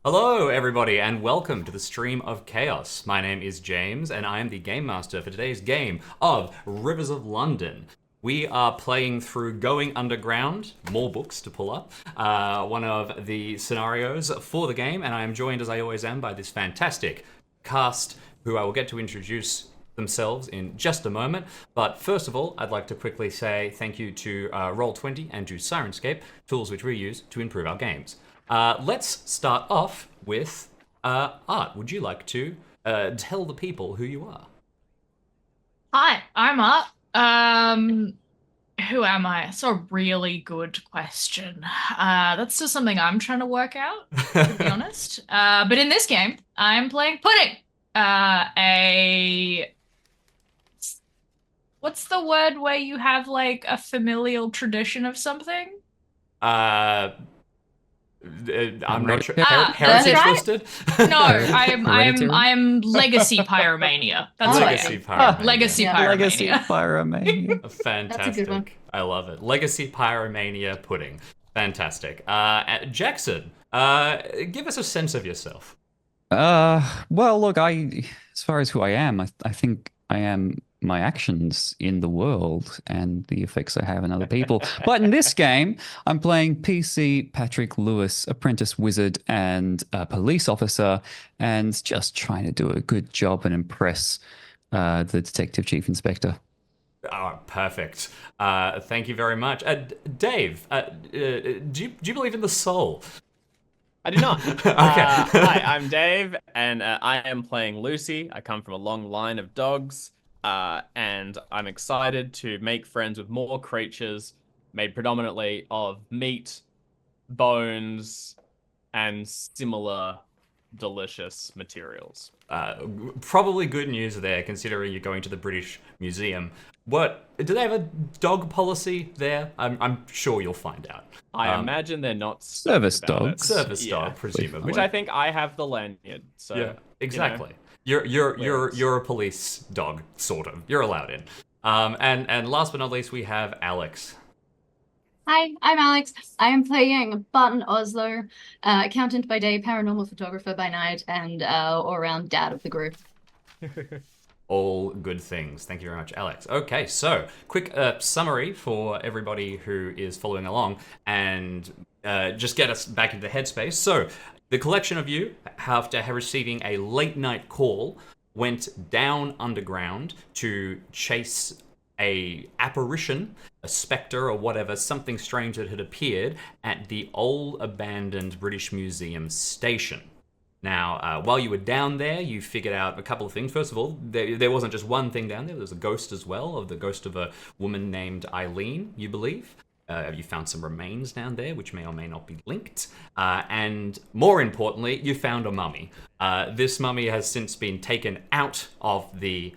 Hello, everybody, and welcome to the Stream of Chaos. My name is James, and I am the Game Master for today's game of Rivers of London. We are playing through Going Underground, more books to pull up, one of the scenarios for the game, and I am joined, as I always am, by this fantastic cast, who I will get to introduce themselves in just a moment. But first of all, I'd like to quickly say thank you to Roll20 and to Sirenscape, tools which we use to improve our games. Let's start off with Art. Would you like to tell the people who you are? Hi, I'm Art. Who am I? It's a really good question. That's just something I'm trying to work out, to be honest. But in this game, I'm playing Pudding. A What's the word where you have like a familial tradition of something? uh, I'm not sure. Hereditary? Heritage Birthright? listed? No, I'm I'm Hereditary? I'm legacy pyromania. That's what I Legacy am. Pyromania. Legacy Yeah, Legacy pyromania. Pyromania. that's a good one. Fantastic. I love it. Legacy Pyromania Pudding. Fantastic. Jackson, give us a sense of yourself. Well, look, as far as who I am, I think I am my actions in the world and the effects I have on other people. But in this game, I'm playing PC Patrick Lewis, apprentice wizard and a police officer, and just trying to do a good job and impress the detective chief inspector. Oh, perfect. Thank you very much. Dave, do you believe in the soul? I do not. Okay. Hi, I'm Dave, and I am playing Lucy. I come from a long line of dogs, and I'm excited to make friends with more creatures made predominantly of meat, bones, and similar delicious materials. Probably good news there, considering you're going to the British Museum. What do they have a dog policy there? I'm sure you'll find out. I imagine they're not stoked Service about it. dogs. Service Yeah. dog, presumably. Which I think I have the lanyard, so Yeah, exactly. You're a police dog, sort of. You're allowed in. And last but not least, we have Alex. Hi, I'm Alex. I am playing Barton Oslo, accountant by day, paranormal photographer by night, and all-around dad of the group. All good things. Thank you very much, Alex. Okay, so quick summary for everybody who is following along and just get us back into the headspace. So, the collection of you, after receiving a late night call, went down underground to chase a apparition, a spectre or whatever, something strange that had appeared at the old abandoned British Museum station. Now, while you were down there, you figured out a couple of things. First of all, there wasn't just one thing down there. There was a ghost as well, of the ghost of a woman named Eileen, you believe. You found some remains down there, which may or may not be linked. And more importantly, you found a mummy. This mummy has since been taken out of the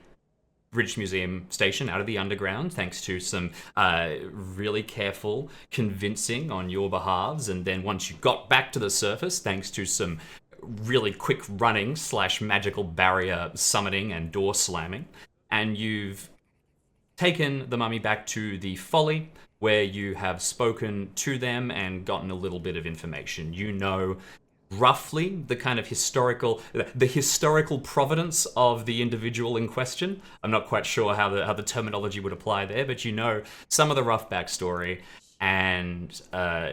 British Museum station, out of the underground, thanks to some really careful convincing on your behalves. And then once you got back to the surface, thanks to some really quick running / magical barrier summoning and door slamming, and you've taken the mummy back to the Folly, where you have spoken to them and gotten a little bit of information. You know roughly the kind of historical provenance of the individual in question. I'm not quite sure how the terminology would apply there, but you know some of the rough backstory, and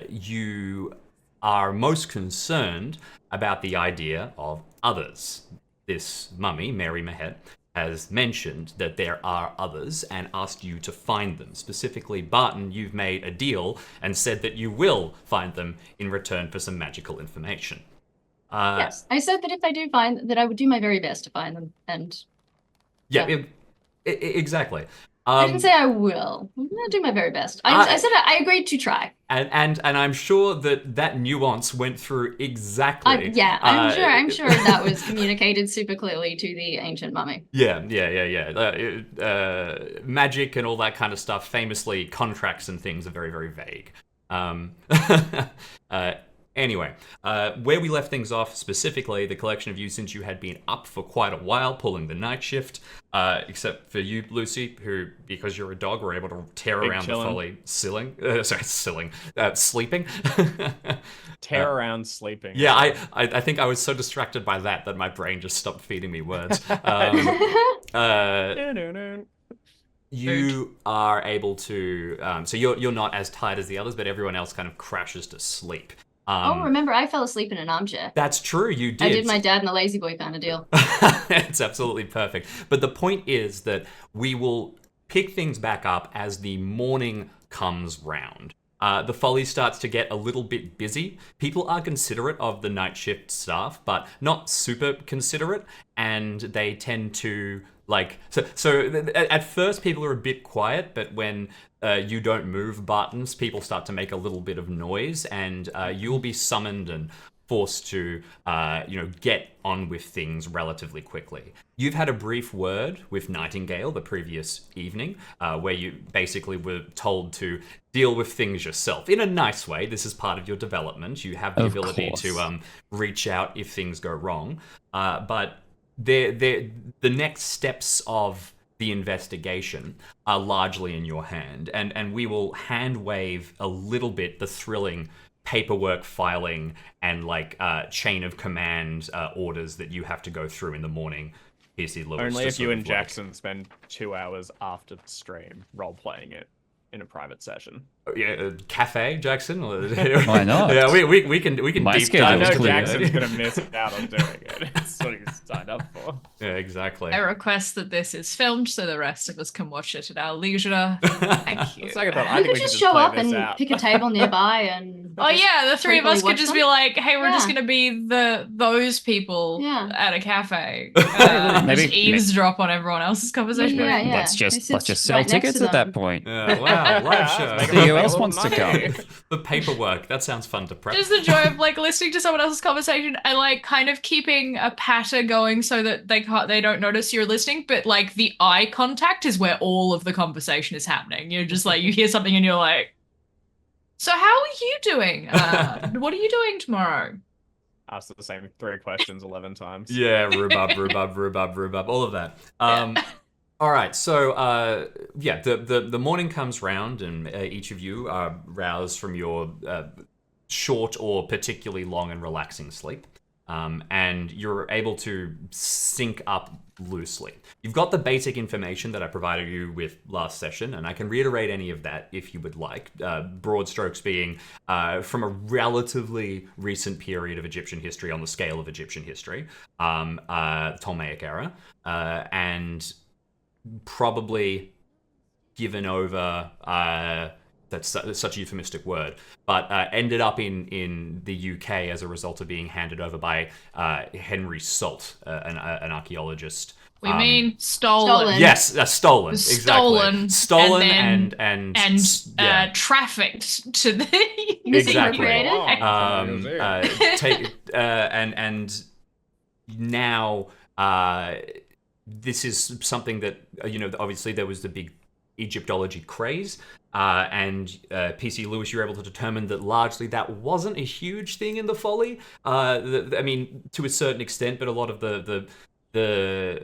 you are most concerned about the idea of others. This mummy, Mary Mahet, has mentioned that there are others and asked you to find them. Specifically, Barton, you've made a deal and said that you will find them in return for some magical information. Yes, I said that if I do find that I would do my very best to find them, and Yeah, Yeah. exactly. I didn't say I will. I'm gonna do my very best. I said I agreed to try. And I'm sure that nuance went through exactly. Yeah, I'm sure that was communicated super clearly to the ancient mummy. Yeah. Magic and all that kind of stuff. Famously, contracts and things are very, very vague. Anyway, where we left things off, specifically the collection of you, since you had been up for quite a while pulling the night shift, except for you, Lucy, who, because you're a dog, were able to tear Big around chillin'. the folly, sleeping. Tear around sleeping. Yeah, I think I was so distracted by that my brain just stopped feeding me words. You are able to, so you're not as tired as the others, but everyone else kind of crashes to sleep. Remember, I fell asleep in an armchair. That's true, you did. I did my dad and the lazy boy kind of deal. It's absolutely perfect. But the point is that we will pick things back up as the morning comes round. The folly starts to get a little bit busy. People are considerate of the night shift staff, but not super considerate, and they tend to at first people are a bit quiet, but when you don't move buttons, people start to make a little bit of noise, and you'll be summoned and forced to get on with things relatively quickly. You've had a brief word with Nightingale the previous evening, where you basically were told to deal with things yourself in a nice way. This is part of your development. You have the ability to reach out if things go wrong, but the next steps of the investigation are largely in your hand, and we will hand wave a little bit the thrilling paperwork filing and chain of command orders that you have to go through in the morning. PC Lewis, only if you and Jackson spend 2 hours after the stream role playing it in a private session. Yeah, cafe, Jackson. Why not? Yeah, we can My deep schedule I dive is know into clear. that. Jackson's gonna miss out on doing it. That's what he's signed up for. Yeah, exactly. I request that this is filmed so the rest of us can watch it at our leisure. Thank you. Second thought, I You think could we should just show play up this and out. pick a table nearby and. Oh yeah, the three of us creepily could just watch be them. like, "Hey, we're just Yeah. gonna be those people at a cafe, Maybe- just eavesdrop on everyone else's conversation." Yeah, yeah. Let's It just sits sell right next tickets to at that them. point. Wow, live show. Make See who a else little wants to money. come. The paperwork, that sounds fun to prep. Just the joy of listening to someone else's conversation and kind of keeping a patter going so that they don't notice you're listening, but the eye contact is where all of the conversation is happening. You're just you hear something and you're like, "So how are you doing? What are you doing tomorrow?" Ask the same 3 questions 11 times. Yeah, rhubarb, all of that. All right, so the morning comes round, and each of you are roused from your short or particularly long and relaxing sleep, and you're able to sync up loosely. You've got the basic information that I provided you with last session, and I can reiterate any of that if you would like. Broad strokes being from a relatively recent period of Egyptian history on the scale of Egyptian history, Ptolemaic era, and probably given over, that's such a euphemistic word, but ended up in the UK as a result of being handed over by Henry Salt, an archaeologist. We mean stolen. Yes, stolen. Exactly. Stolen and and and trafficked to the Exactly. Misappropriated. And now this is something that obviously there was the big Egyptology craze, and PC Lewis, you were able to determine that largely that wasn't a huge thing in the folly. I mean, to a certain extent, but a lot of the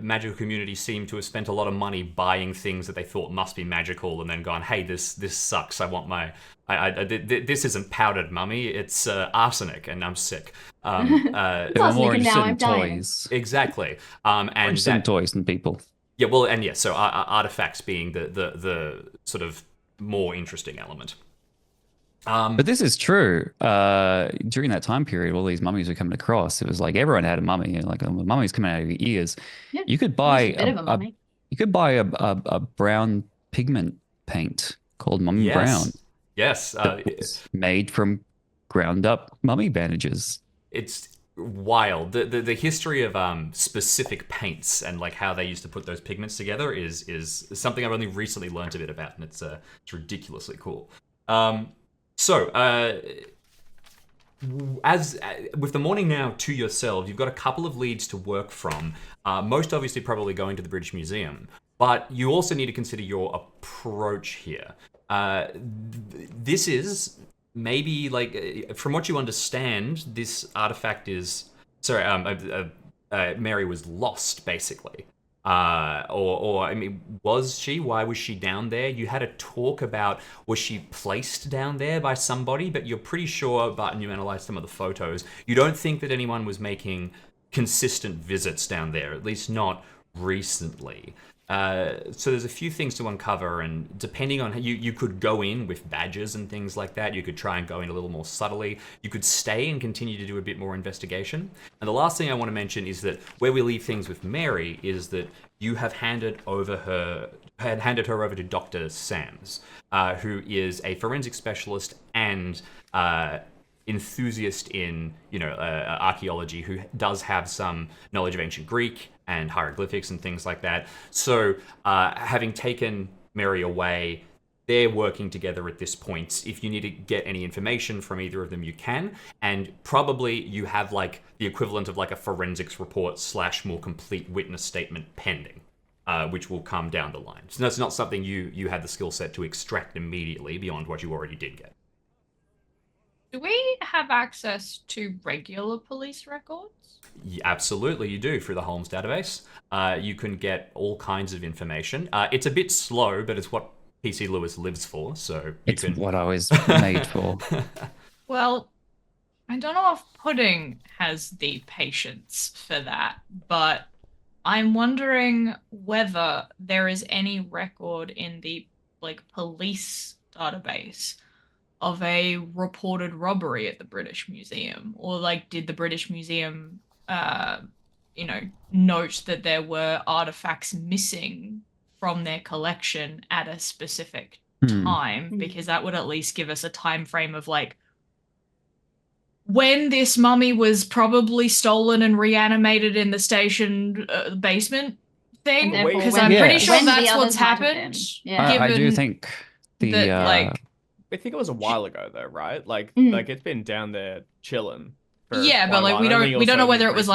magical community seemed to have spent a lot of money buying things that they thought must be magical, and then gone, "Hey, this sucks. I want my this isn't powdered mummy. It's arsenic, and I'm sick." They were Arsenic more and now interested in I'm dying. toys. Exactly. More And interested in that, toys than people. yeah, well, and yeah, so artifacts being the sort of more interesting element. But this is true. During that time period, all these mummies were coming across. It was like everyone had a mummy, and a mummy's coming out of your ears. Yeah, You could buy Just a bit of a mummy. you could buy a brown pigment paint called mummy brown. Yes. It's made from ground up mummy bandages. It's wild. The history of specific paints and how they used to put those pigments together is something I've only recently learned a bit about, and it's ridiculously cool. So as with the morning now to yourself, you've got a couple of leads to work from. Most obviously probably going to the British Museum, but you also need to consider your approach here. This is maybe like from what you understand, this artifact is Mary was lost basically. Or I mean, was she? Why was she down there? You had a talk about was she placed down there by somebody, but you're pretty sure, Barton, you analyzed some of the photos. You don't think that anyone was making consistent visits down there, at least not recently. So there's a few things to uncover, and depending on how you could go in with badges and things like that. You could try and go in a little more subtly. You could stay and continue to do a bit more investigation. And the last thing I want to mention is that where we leave things with Mary is that you have handed her over to Dr. Sams, who is a forensic specialist and enthusiast in archaeology, who does have some knowledge of ancient Greek and hieroglyphics and things like that. So having taken Mary away, they're working together at this point. If you need to get any information from either of them, you can. And probably you have like the equivalent of like a forensics report / more complete witness statement pending, which will come down the line. So that's not something you had the skill set to extract immediately beyond what you already did get. Do we have access to regular police records? Yeah, absolutely, you do through the Holmes database. You can get all kinds of information. It's a bit slow, but it's what PC Lewis lives for. So It's what I was made for. Well, I don't know if Pudding has the patience for that, but I'm wondering whether there is any record in the police database of a reported robbery at the British Museum, or did the British Museum note that there were artifacts missing from their collection at a specific time, because that would at least give us a time frame of when this mummy was probably stolen and reanimated in the station basement thing, because I'm pretty sure that's what's happened. Yeah. I do think I think it was a while ago though, right? It's been down there chilling. Yeah, but we don't know whether it was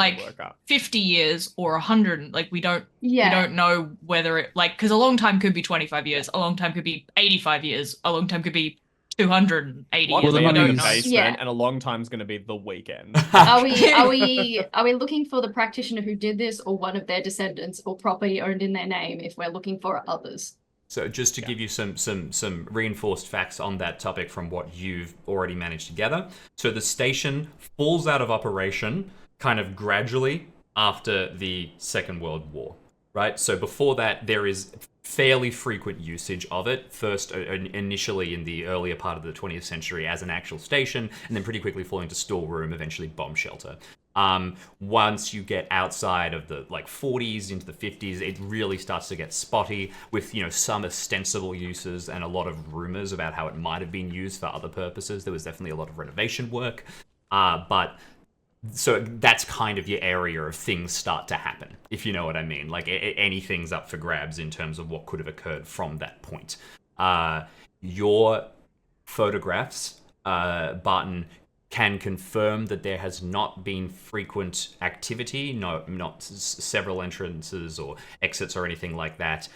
50 years or 100. We don't know whether it because a long time could be 25 years, a long time could be 85 years, a long time could be 280 years. Well, We don't know. basement, and a long time's going to be the weekend. Are we looking for the practitioner who did this, or one of their descendants, or property owned in their name? If we're looking for others. So just to give you some reinforced facts on that topic from what you've already managed to gather. So the station falls out of operation kind of gradually after the Second World War, right? So before that, there is fairly frequent usage of it, first initially in the earlier part of the 20th century as an actual station, and then pretty quickly falling to storeroom, eventually bomb shelter. Once you get outside of the 40s into the 50s, it really starts to get spotty with, some ostensible uses and a lot of rumors about how it might have been used for other purposes. There was definitely a lot of renovation work. So that's kind of your area of things start to happen, if you know what I mean. Anything's up for grabs in terms of what could have occurred from that point. Your photographs, Barton, can confirm that there has not been frequent activity, not several entrances or exits or anything like that.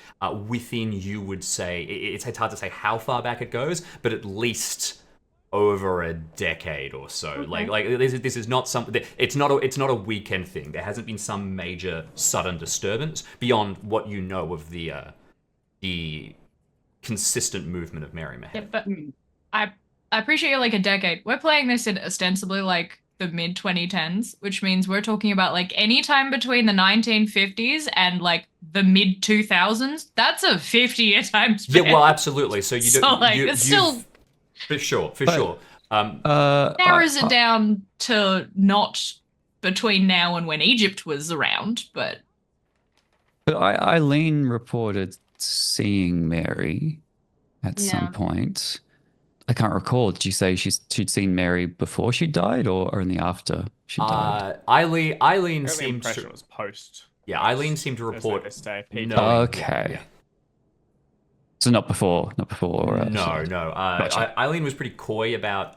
Within, you would say, it's hard to say how far back it goes, but at least over a decade or so. Okay. This is not something. It's not a weekend thing. There hasn't been some major sudden disturbance beyond what you know of the consistent movement of Mary Maher. Yeah, but I appreciate you a decade. We're playing this in ostensibly the mid 2010s, which means we're talking about any time between the 1950s and the mid 2000s. That's a 50-year time span. Yeah, well, absolutely. So you don't. It's still for sure. Narrows it down to not between now and when Egypt was around, but Eileen reported seeing Mary at some point. I can't recall. Did you say she'd seen Mary before she died, or only after she died? Eileen seemed to. It was post. Yeah, Eileen seemed to report. Okay. Yeah. So not before. No. Gotcha. Eileen was pretty coy about.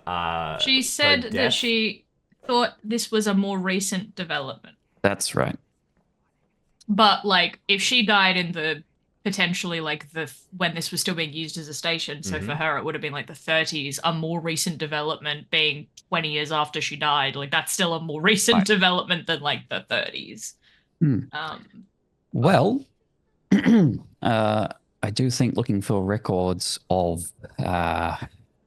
She said that she thought this was a more recent development. That's right. But if she died in the potentially like when this was still being used as a station. So for Mhm. her, it would have been like the 30s, a more recent development being 20 years after she died. Like that's still a more recent Right. development than like the 30s. Hmm. Well, I do think looking for records of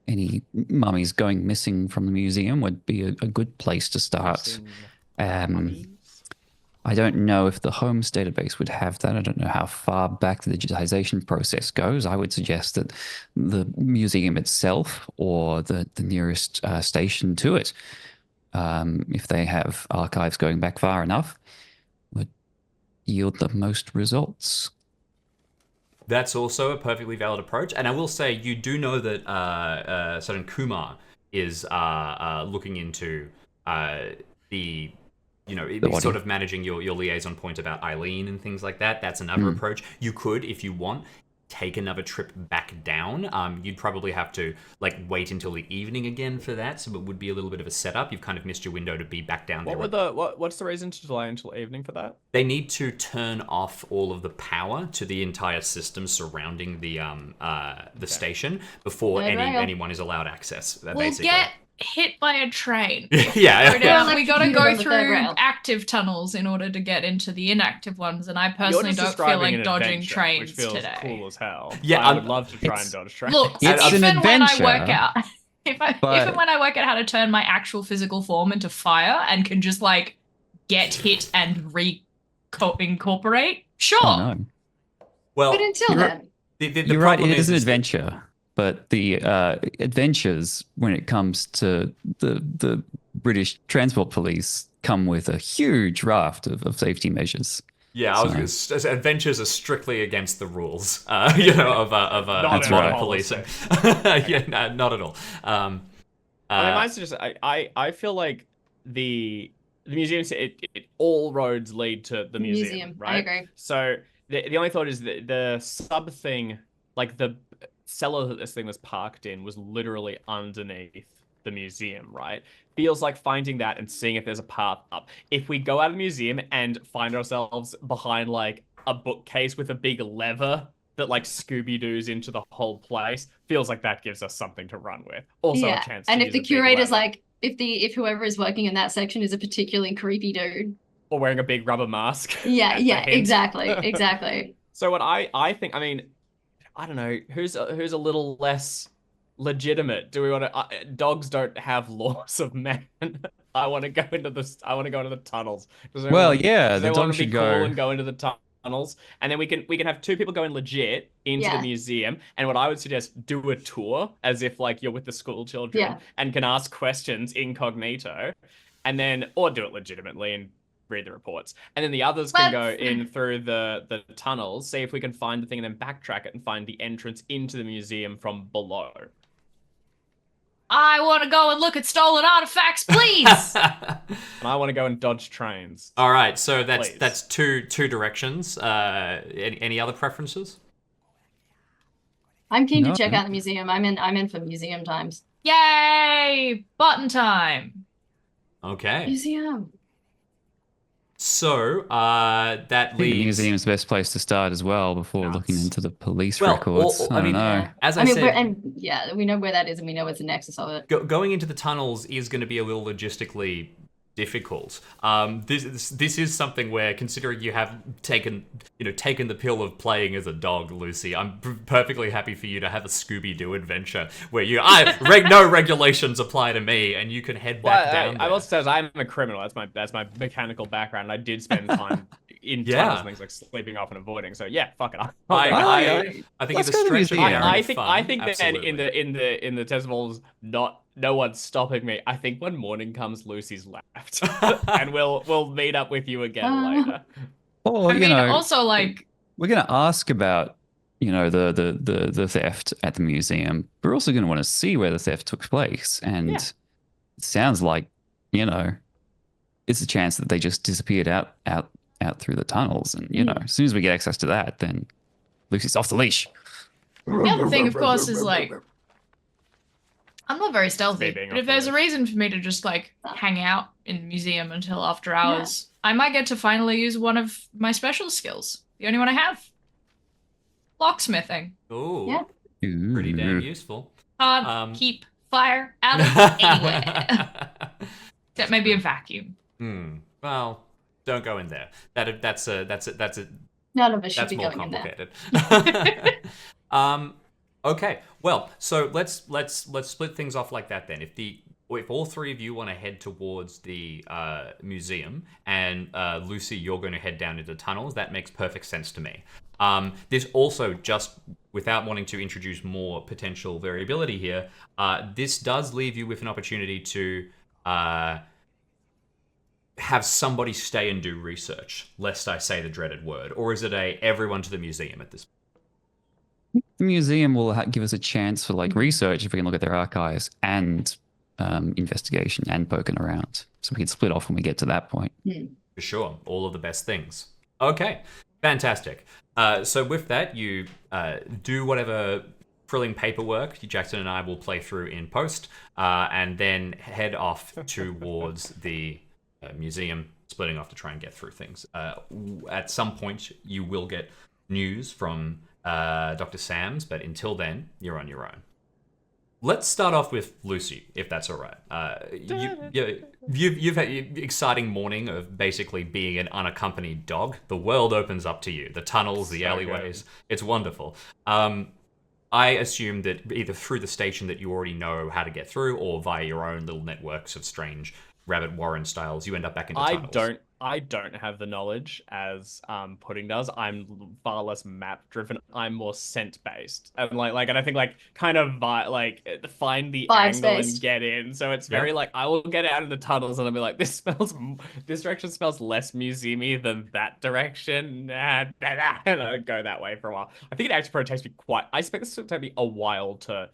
any mummies going missing from the museum would be a good place to start. Missing Um, mummies? I don't know if the Holmes database would have that. I don't know how far back the digitization process goes. I would suggest that the museum itself or the nearest station to it, if they have archives going back far enough, would yield the most results. That's also a perfectly valid approach. And I will say, you do know that Sergeant Kumar is looking into the, The body. sort of managing your liaison point about Eileen and things like that. That's another approach. You could, if you want, take another trip back down. You'd probably have to wait until the evening again for that, so it would be a little bit of a setup. You've kind of missed your window to be back down there. What's the reason to delay until evening for that? They need to turn off all of the power to the entire system surrounding the station before Good rail. anyone is allowed access. We'll Basically. get hit by a train. Yeah. Go down, we gotta Electrocuted go on the third through rail. active tunnels in order to get into the inactive ones, and I You're personally just don't feel describing like an dodging adventure, trains which feels today. cool as hell. Yeah, I would love to try and it's- dodge trains. Look, It's if an and when I adventure, work out, if but- and when I work out how to turn my actual physical form into fire and can just get hit and incorporate, sure. Oh no. Well, But until You're- then, the You're right, problem it is an that- adventure, but the adventures when it comes to the British Transport Police come with a huge raft of safety measures. Yeah, adventures are strictly against the rules, of Not modern right. policing. Yeah, no, not at all. I mean, mine's just I feel like the museum, it all roads lead to the museum, right? I agree. So the only thought is that the sub thing, like the cellar that this thing was parked in, was literally underneath the museum, right? Feels like finding that and seeing if there's a path up. If we go out of the museum and find ourselves behind a bookcase with a big lever that Scooby-Doo's into the whole place, feels like that gives us something to run with. Also a chance to and if use the a big curator's lever. if whoever is working in that section is a particularly creepy dude. Or wearing a big rubber mask. Yeah, That's a yeah, hint. exactly. So what I think, I mean, I don't know, who's a little less legitimate? Do we want to? Dogs don't have laws of man. I want to go into the tunnels. Well, yeah, does the everyone dog be should cool go. and go into the tunnels, and then we can have two people going legit into the Yeah. museum. And what I would suggest, do a tour as if you're with the school children Yeah. and can ask questions incognito, and then or do it legitimately and read the reports. And then the others can go in through the tunnels, see if we can find the thing, and then backtrack it and find the entrance into the museum from below. I want to go and look at stolen artifacts, please. And I want to go and dodge trains. All right, so that's Please. two directions. Any other preferences? I'm keen No, to check no. out the museum. I'm in for museum times. Yay! Button time. Okay. Museum. So that I think the leads. museum's the best place to start as well before looking Nuts. into the police Well, records. I I don't mean, know. As I mean, said, we know where that is, and we know it's the nexus of it. going into the tunnels is going to be a little logistically difficult. This is something where, considering you have taken the pill of playing as a dog, Lucy, I'm perfectly happy for you to have a Scooby-Doo adventure where no regulations apply to me, and you can head back down. I there. will say I'm a criminal. That's my mechanical background. I did spend time in Yeah. tunnels and things like sleeping off and avoiding. So yeah, fuck it. I think Let's it's a go to the stretch of museum. daring I think fun. I think then Absolutely. in the testimonials, no one's stopping me. I think when morning comes, Lucy's left, and we'll meet up with you again later. Or, I mean, also we're going to ask about, the theft at the museum. We're also going to want to see where the theft took place. And Yeah. it sounds like, it's a chance that they just disappeared out through the tunnels. And, as soon as we get access to that, then Lucy's off the leash. the other thing, of course, is I'm not very stealthy, being but if off the there's a leash. reason for me to just hang out in the museum until after hours, I might get to finally use one of my special skills, the only one I have. Locksmithing. Ooh, Yeah. pretty damn Ooh. useful. Can't keep fire out of anywhere. Except maybe a vacuum. Well, don't go in there. That's None of us should that's be more going in there. complicated. Okay. Well, so let's split things off like that then. If all three of you want to head towards the museum, and Lucy, you're going to head down into tunnels, that makes perfect sense to me. This also, just without wanting to introduce more potential variability here, this does leave you with an opportunity to have somebody stay and do research, lest I say the dreaded word. Or is it everyone to the museum at this point? The museum will give us a chance for like research if we can look at their archives and investigation and poking around. So we can split off when we get to that point. For sure. All of the best things. Okay. Fantastic. So with that, you do whatever thrilling paperwork Jackson and I will play through in post, and then head off towards the museum, splitting off to try and get through things. At some point, you will get news from Dr. Sams, but until then, you're on your own. Let's start off with Lucy, if that's all right. You've had an exciting morning of basically being an unaccompanied dog. The world opens up to you. The tunnels, the alleyways. It's wonderful. I assume that either through the station that you already know how to get through, or via your own little networks of strange Rabbit Warren styles, you end up back into tunnels. I don't have the knowledge as Pudding does. I'm far less map driven. I'm more scent based, and and I think kind of find the angle and get in. So it's very I will get out in the tunnels and I'll be like, this direction smells less museumy than that direction, and I go that way for a while. I think it actually probably takes me I expect this to take me a while to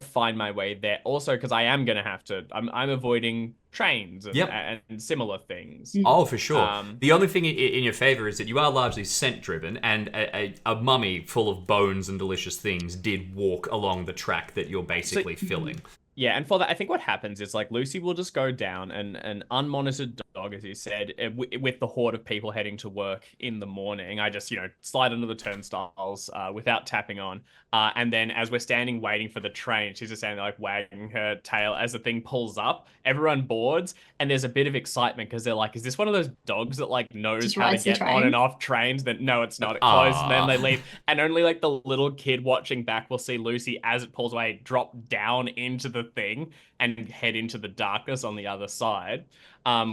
find my way there. Also, because I am gonna have to. I'm avoiding trains and similar things. Oh, for sure. The only thing in your favor is that you are largely scent driven, and a mummy full of bones and delicious things did walk along the track that you're basically filling. Yeah, and for that, I think what happens is Lucy will just go down, and an unmonitored dog, as you said, with the horde of people heading to work in the morning. I just slide under the turnstiles without tapping on, and then as we're standing waiting for the train, she's just standing wagging her tail as the thing pulls up. Everyone boards, and there's a bit of excitement because they're like, "Is this one of those dogs that knows just how to get on and off trains?" Then no, it's not. It closed, and then they leave, and only the little kid watching back will see Lucy as it pulls away drop down into the thing and head into the darkness on the other side,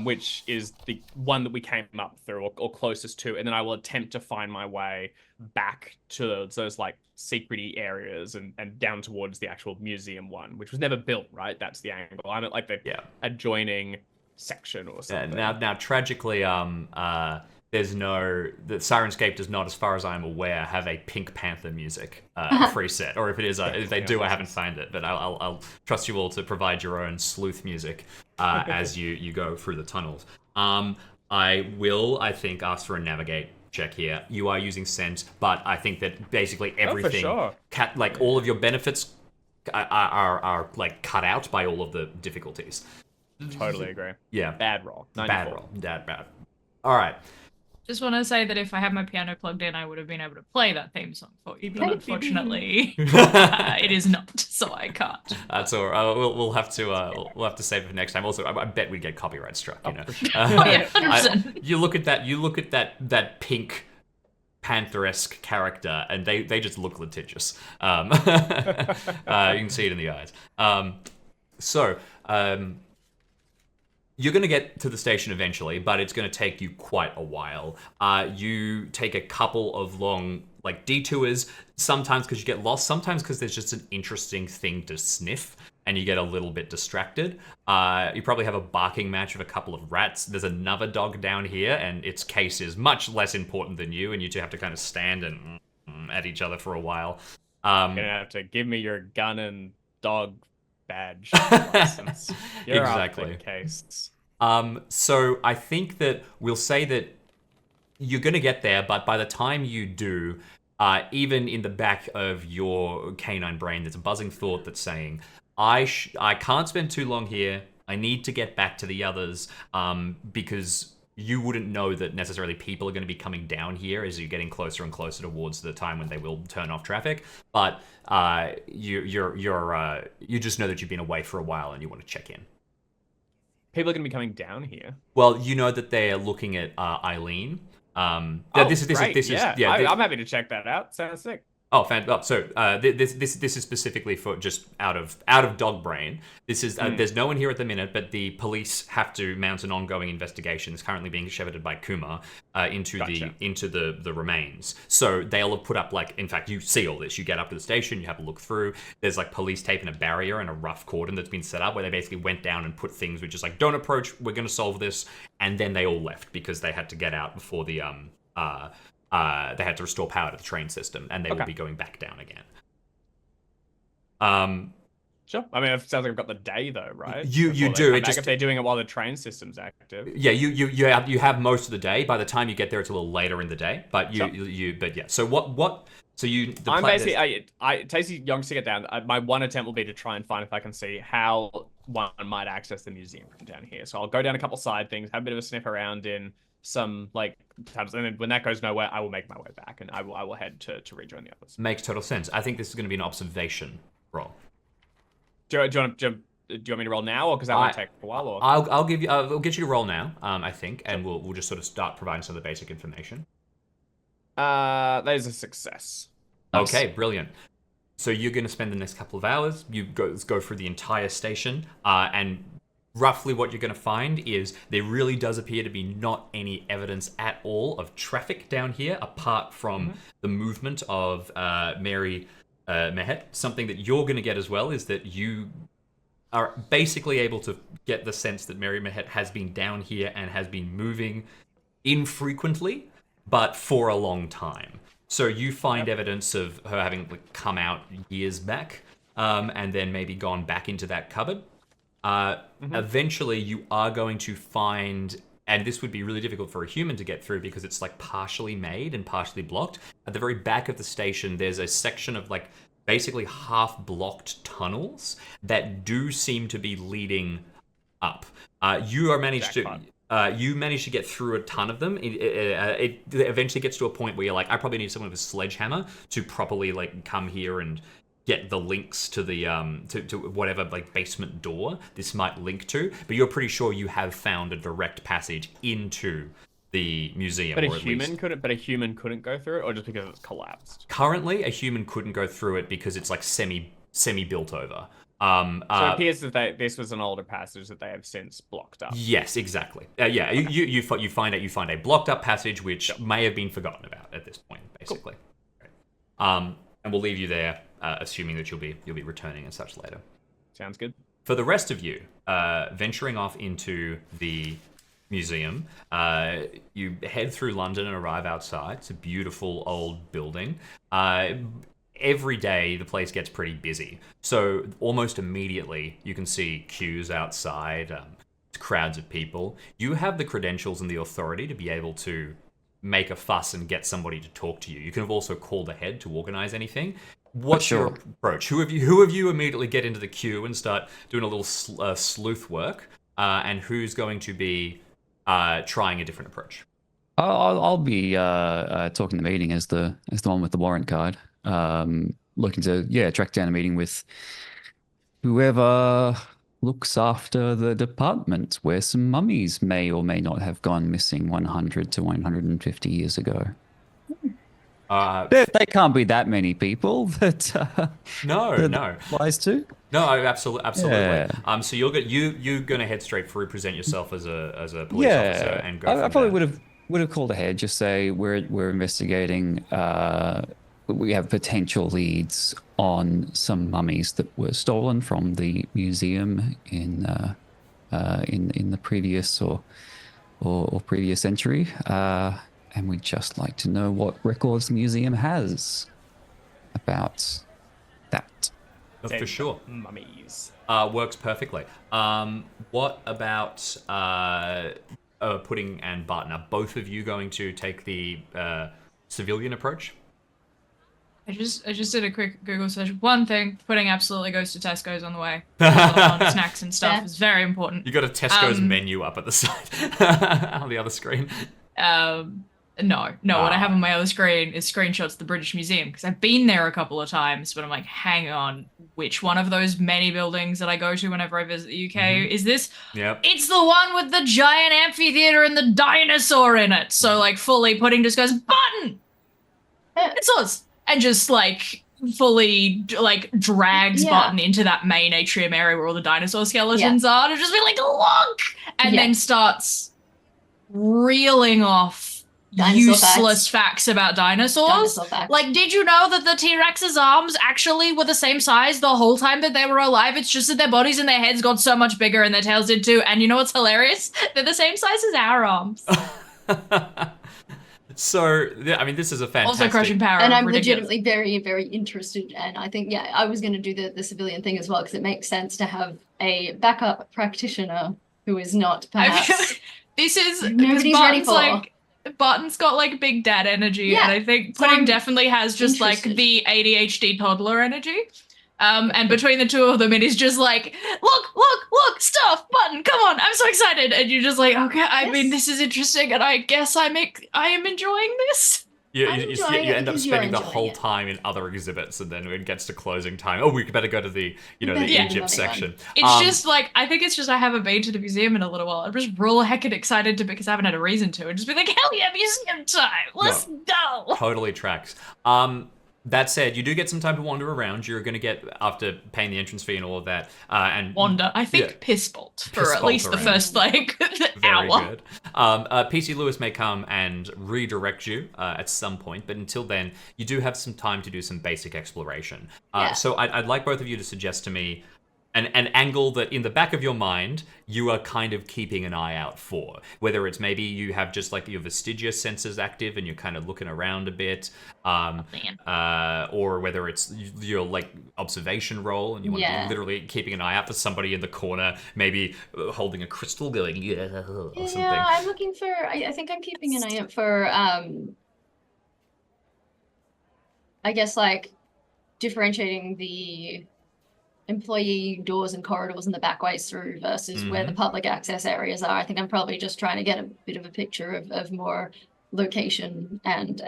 which is the one that we came up through or closest to, and then I will attempt to find my way back to those secrety areas and down towards the actual museum one, which was never built, right? That's the angle. I'm at the adjoining section or something. Now tragically, the Sirenscape does not, as far as I'm aware, have a Pink Panther music preset, or if it is, if they do, I haven't found it. But I'll trust you all to provide your own sleuth music as you go through the tunnels. I think, ask for a navigate check here. You are using scent, but I think that basically everything, all of your benefits are cut out by all of the difficulties. Totally agree. Yeah. Bad roll. 94. Bad roll. Bad. All right. Just want to say that if I had my piano plugged in, I would have been able to play that theme song for you. But unfortunately, it is not, so I can't. That's all right. We'll have to save it for next time. Also, I bet we'd get copyright struck. Sure. Yeah, 100%. You look at that pink Panther-esque character, and they just look litigious. You can see it in the eyes. You're going to get to the station eventually, but it's going to take you quite a while. You take a couple of long detours, sometimes because you get lost, sometimes because there's just an interesting thing to sniff, and you get a little bit distracted. You probably have a barking match with a couple of rats. There's another dog down here, and its case is much less important than you, and you two have to kind of stand and at each other for a while. You're going to have to give me your gun and dog badge license. You're exactly. Up in case. So I think that we'll say that you're going to get there, but by the time you do, even in the back of your canine brain, there's a buzzing thought that's saying, I can't spend too long here. I need to get back to the others because you wouldn't know that necessarily people are going to be coming down here as you're getting closer and closer towards the time when they will turn off traffic. But you just know that you've been away for a while and you want to check in. People are going to be coming down here. Well, you know that they are looking at Eileen. This is I'm happy to check that out. Sounds sick. Oh, so this is specifically for just out of dog brain. This is there's no one here at the minute, but the police have to mount an ongoing investigation. It's currently being shepherded by Kuma into the remains. So they'll have put up in fact, you see all this. You get up to the station, you have a look through. There's police tape and a barrier and a rough cordon that's been set up where they basically went down and put things which is don't approach. We're going to solve this, and then they all left because they had to get out before the they had to restore power to the train system, and they will be going back down again. Sure. I mean, it sounds like I've got the day though, right? You do. If they're doing it while the train system's active. Yeah, you have most of the day. By the time you get there, it's a little later in the day. But yeah. So what? So you. I'm basically. It takes yonks to get down. My one attempt will be to try and find if I can see how one might access the museum from down here. So I'll go down a couple side things, have a bit of a sniff around in some tabs, and then when that goes nowhere, I will make my way back and I will head to rejoin the others. Makes total sense. I think this is going to be an observation roll. Do you want me to roll now, or because that might take a while? Or I'll give you. I'll get you to roll now. I think, and we'll just sort of start providing some of the basic information. That is a success. Okay, brilliant. So you're going to spend the next couple of hours. You go through the entire station, and roughly what you're going to find is there really does appear to be not any evidence at all of traffic down here, apart from the movement of Mary Mehet. Something that you're going to get as well is that you are basically able to get the sense that Mary Mehet has been down here and has been moving infrequently, but for a long time. So you find evidence of her having come out years back, and then maybe gone back into that cupboard. Eventually, you are going to find, and this would be really difficult for a human to get through because it's partially made and partially blocked. At the very back of the station, there's a section of basically half-blocked tunnels that do seem to be leading up. You managed to get through a ton of them. It eventually gets to a point where you're I probably need someone with a sledgehammer to properly come here and get the links to the to whatever basement door this might link to, but you're pretty sure you have found a direct passage into the museum. But a human couldn't go through it, or just because it's collapsed. Currently, a human couldn't go through it because it's semi built over. So it appears that this was an older passage that they have since blocked up. Yes, exactly. You find a blocked up passage which may have been forgotten about at this point, basically. Cool. And we'll leave you there, assuming that you'll be returning and such later. Sounds good. For the rest of you, venturing off into the museum, you head through London and arrive outside. It's a beautiful old building. Every day, the place gets pretty busy. So almost immediately, you can see queues outside, crowds of people. You have the credentials and the authority to be able to make a fuss and get somebody to talk to you. You can have also called ahead to organize anything. What's your approach? Who of you immediately get into the queue and start doing a little sleuth work? And who's going to be trying a different approach? I'll be talking the meeting as the one with the warrant card. Looking to track down a meeting with whoever looks after the department where some mummies may or may not have gone missing 100 to 150 years ago. There can't be that many people that no applies to. No, absolutely. Yeah. So you're gonna head straight through, present yourself as a police officer, and go. I probably would have called ahead. Just say we're investigating. We have potential leads on some mummies that were stolen from the museum in the previous or previous century, and we'd just like to know what records the museum has about that. For sure, mummies works perfectly. What about Pudding and Barton? Are both of you going to take the civilian approach? I just did a quick Google search. One thing, putting absolutely goes to Tesco's on the way. On snacks and stuff Yeah. is very important. You got a Tesco's menu up at the side on the other screen. No. What I have on my other screen is screenshots of the British Museum because I've been there a couple of times, but I'm like, hang on, which one of those many buildings that I go to whenever I visit the UK is this? Yep. It's the one with the giant amphitheater and the dinosaur in it. So like fully Pudding just goes, button! It's us. And just like fully like drags Yeah. Button into that main atrium area where all the dinosaur skeletons are to just be like, look! And then starts reeling off Dinosaur useless facts about dinosaurs. Dinosaur facts. Like, did you know that the T-Rex's arms actually were the same size the whole time that they were alive? It's just that their bodies and their heads got so much bigger and their tails did too. And you know what's hilarious? They're the same size as our arms. So, yeah, I mean, this is a fantastic... Also crushing power. And I'm ridiculous. legitimately very, very interested. And I think, yeah, I was going to do the civilian thing as well because it makes sense to have a backup practitioner who is not I perhaps. feel this is because Nobody's ready Button's for. like Button's got like big dad energy, Yeah. and I think So Pudding I'm definitely has just like interested. the ADHD toddler energy. And between the two of them, it is just like, look, stuff, Button, come on, I'm so excited, and you're just like, okay, I mean, Yes. this is interesting, and I guess I am enjoying this. You I'm enjoying it end up because you're spending the enjoying whole it. time in other exhibits, and then when it gets to closing time, oh, we better go to the, the Yeah. Egypt Moving section. It's just like I think it's just I haven't been to the museum in a little while. I'm just real heckin' excited to because I haven't had a reason to, and just be like, hell yeah, museum time, let's go. Totally tracks. That said, you do get some time to wander around. You're going to get, after paying the entrance fee and all of that, and Wander. I think Yeah. piss bolt for Piss at bolt least the around. first like Very hour. good. PC Lewis may come and redirect you at some point, but until then, you do have some time to do some basic exploration. Yeah. So I'd like both of you to suggest to me an angle that in the back of your mind you are kind of keeping an eye out for. Whether it's maybe you have just like your vestigial senses active and you're kind of looking around a bit, or whether it's your like observation role and you want to Yeah. be literally keeping an eye out for somebody in the corner, maybe holding a crystal going, yeah, or something. Yeah, I'm looking for. I think I'm keeping an eye out for. I guess like differentiating the employee doors and corridors and the back ways through versus where the public access areas are. I think I'm probably just trying to get a bit of a picture of more location and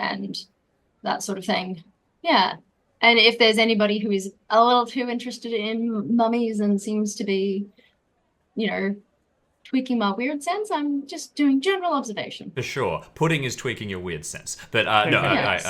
that sort of thing. Yeah. And if there's anybody who is a little too interested in mummies and seems to be, tweaking my weird sense, I'm just doing general observation. For sure. Pudding is tweaking your weird sense. But no,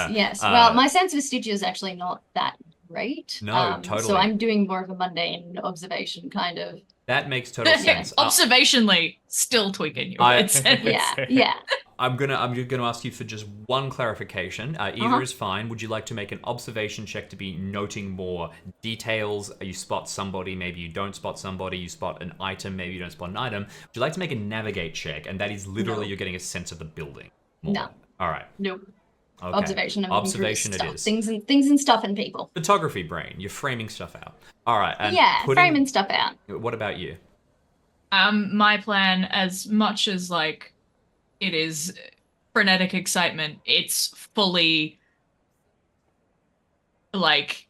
Yes. Well, my sense of vestigia is actually not that great. No, totally. So I'm doing more of a mundane observation kind of. that makes total sense. Observationally, still tweaking your I- weird sense. Yeah. I'm gonna ask you for just one clarification. Either is fine. Would you like to make an observation check to be noting more details? You spot somebody, maybe you don't spot somebody. You spot an item, maybe you don't spot an item. Would you like to make a navigate check? And that is literally No. you're getting a sense of the building. More. No. All right. Nope. Okay. Observation. I'm looking for Observation it stuff, is. Things and stuff and people. Photography brain. You're framing stuff out. All right. And Framing stuff out. What about you? My plan, as much as like it is frenetic excitement, it's fully like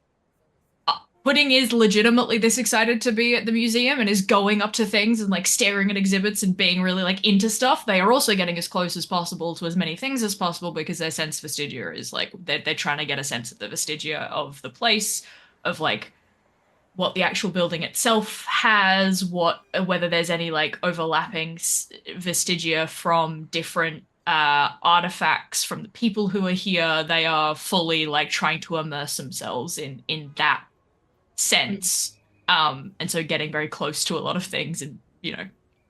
Pudding is legitimately this excited to be at the museum and is going up to things and like staring at exhibits and being really like into stuff. They are also getting as close as possible to as many things as possible because their sense vestigia is like they're trying to get a sense of the vestigia of the place, of like what the actual building itself has, whether there's any like overlapping vestigia from different artifacts from the people who are here. They are fully like trying to immerse themselves in that sense, and so getting very close to a lot of things, and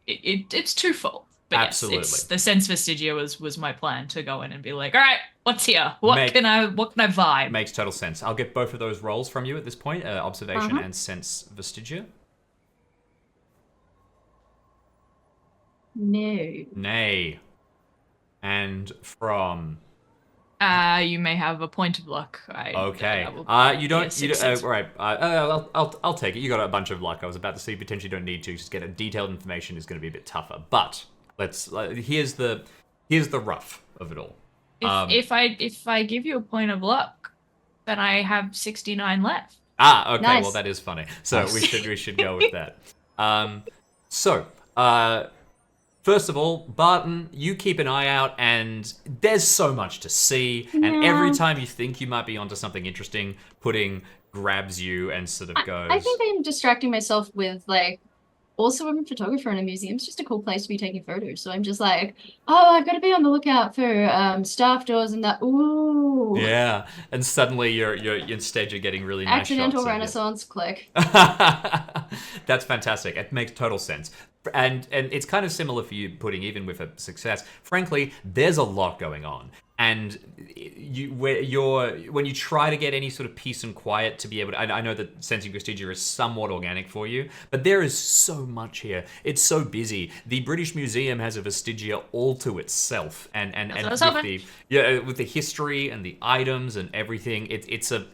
it's twofold. But Absolutely. yes, the sense vestigia was my plan to go in and be like, all right, what's here? What can I vibe? Makes total sense. I'll get both of those rolls from you at this point, observation and sense vestigia. No. Nay. And from... You may have a point of luck. Okay. You don't. All right. I'll take it. You got a bunch of luck. I was about to say potentially don't need to. Just get a detailed information is going to be a bit tougher. But let's. Here's the rough of it all. If I give you a point of luck, Then I have 69 left. Ah, okay. Nice. Well, that is funny. So Nice. we should go with that. So, first of all, Barton, you keep an eye out, and there's so much to see. And every time you think you might be onto something interesting, Pudding grabs you and sort of goes. I think I'm distracting myself with like. Also, I'm a photographer in a museum. It's just a cool place to be taking photos. So I'm just like, oh, I've got to be on the lookout for staff doors and that. Ooh. Yeah, and suddenly you're instead you're getting really nice Accidental shots of Renaissance click. That's fantastic. It makes total sense. And it's kind of similar for you, Pudding, even with a success. Frankly, there's a lot going on. And when you try to get any sort of peace and quiet to be able to, I know that sensing Prestigio is somewhat organic for you, but there is so much here. It's so busy. The British Museum has a Vestigia all to itself, and with the history and the items and everything, it's a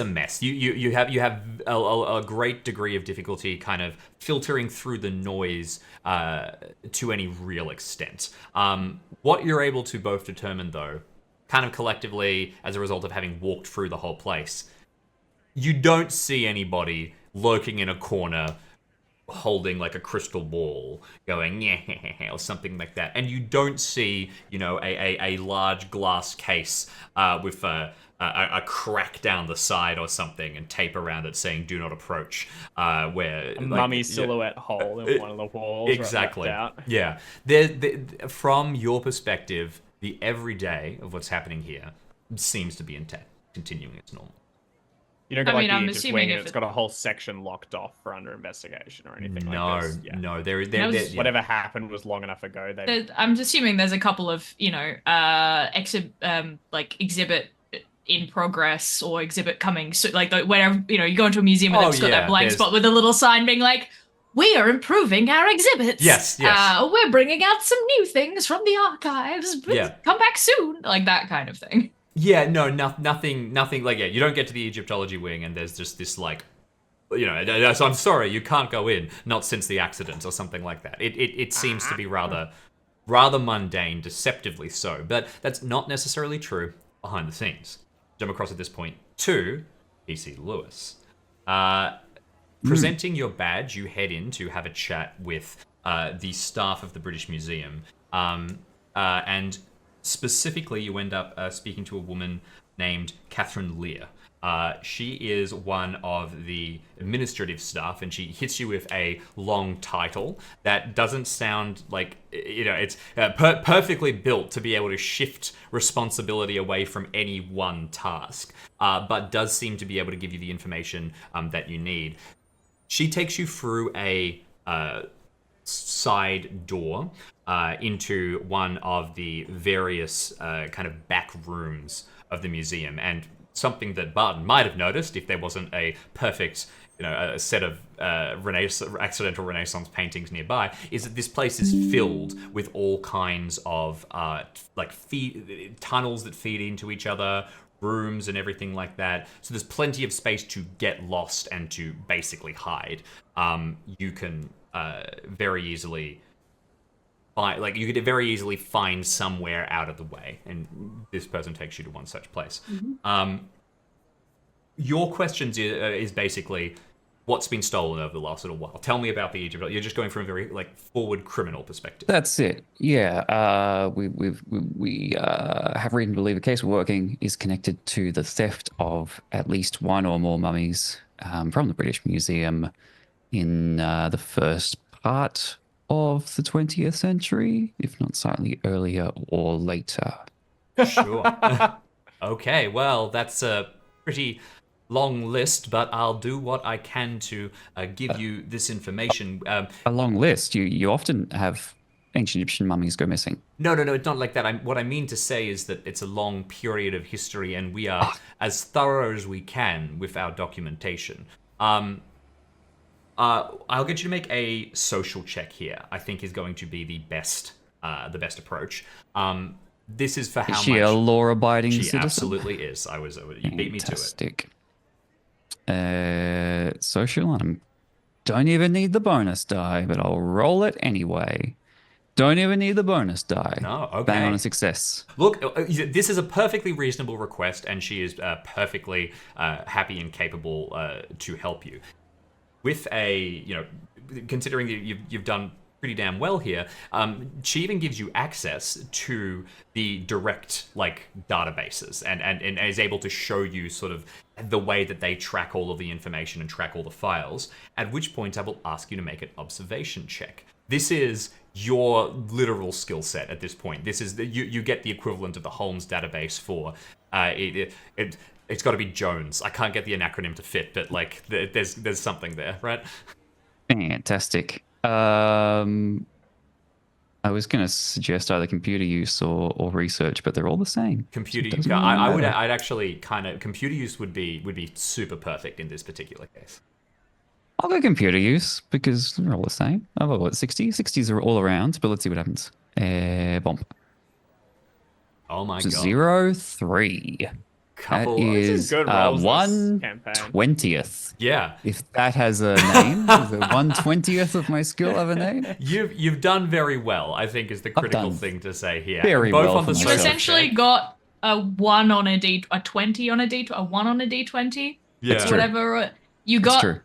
mess. You have a great degree of difficulty kind of filtering through the noise to any real extent. What you're able to both determine, though, kind of collectively as a result of having walked through the whole place, you don't see anybody lurking in a corner holding like a crystal ball going yeah or something like that, and you don't see a large glass case with a crack down the side or something and tape around it saying "Do not approach." Where a mummy silhouette hole in one of the walls. Exactly. Out. Yeah. From your perspective, the everyday of what's happening here seems to be intact, continuing its normal. You don't get like I'm the Aegis assuming wing and if it's got a whole section locked off for under investigation or anything like this. Yeah. No. Whatever happened was long enough ago. I'm assuming there's a couple of, exhibit in progress or exhibit coming. So, like, whenever, you go into a museum and it's got that blank spot with a little sign being like, we are improving our exhibits. Yes. We're bringing out some new things from the archives. Yeah. Come back soon. Like that kind of thing. Yeah, no, nothing like, you don't get to the Egyptology wing and there's just this like, so I'm sorry, you can't go in, not since the accident or something like that. It seems to be rather mundane, deceptively so, but that's not necessarily true behind the scenes. Jump across at this point to PC Lewis. Presenting your badge, you head in to have a chat with the staff of the British Museum, and specifically, you end up speaking to a woman named Catherine Lear. She is one of the administrative staff, and she hits you with a long title that doesn't sound like, it's perfectly built to be able to shift responsibility away from any one task, but does seem to be able to give you the information that you need. She takes you through a side door into one of the various kind of back rooms of the museum, and something that Barton might have noticed if there wasn't a perfect a set of accidental Renaissance paintings nearby, is that this place is filled with all kinds of tunnels that feed into each other, rooms and everything like that. So there's plenty of space to get lost and to basically hide. You can very easily find somewhere out of the way, and this person takes you to one such place. Your questions is basically what's been stolen over the last little while. Tell me about the Egypt. You're just going from a very forward criminal perspective. That's it. Yeah. We have reason to believe the case we're working is connected to the theft of at least one or more mummies from the British Museum in the first part of the 20th century, if not slightly earlier or later. Sure. Okay, well, that's a pretty long list, but I'll do what I can to give you this information. A long list? You often have ancient Egyptian mummies go missing. No, it's not like that. What I mean to say is that it's a long period of history, and we are as thorough as we can with our documentation. I'll get you to make a social check here. I think is going to be the best approach. This is for how much. Is she a law-abiding citizen? She absolutely is. You beat me to it. Fantastic. Social, and don't even need the bonus die, but I'll roll it anyway. Don't even need the bonus die. No, okay. Bang on a success. Look, this is a perfectly reasonable request, and she is perfectly happy and capable to help you. With considering that you've done pretty damn well here, she even gives you access to the direct databases and is able to show you sort of the way that they track all of the information and track all the files, at which point I will ask you to make an observation check. This is your literal skill set at this point. This is you get the equivalent of the Holmes database for it's got to be Jones. I can't get the acronym to fit, but there's something there, right? Fantastic. I was going to suggest either computer use or research, but they're all the same. Computer So it use. doesn't really matter. I'd actually computer use would be super perfect in this particular case. I'll go computer use because they're all the same. I've got what, 60? 60s are all around, but let's see what happens. Bomb. Oh my god. 0, 3. Couple. That This is good rolls this 1/20th. Yeah. If that has a name, does the 1/20th of my skill have a name? You've done very well, I think, is the critical done thing to say here. very Both well on for the myself. You've social essentially check. got a 1 on a D, a 20 on a D, a 1 on a D20. Yeah. That's true. Whatever. You That's got true.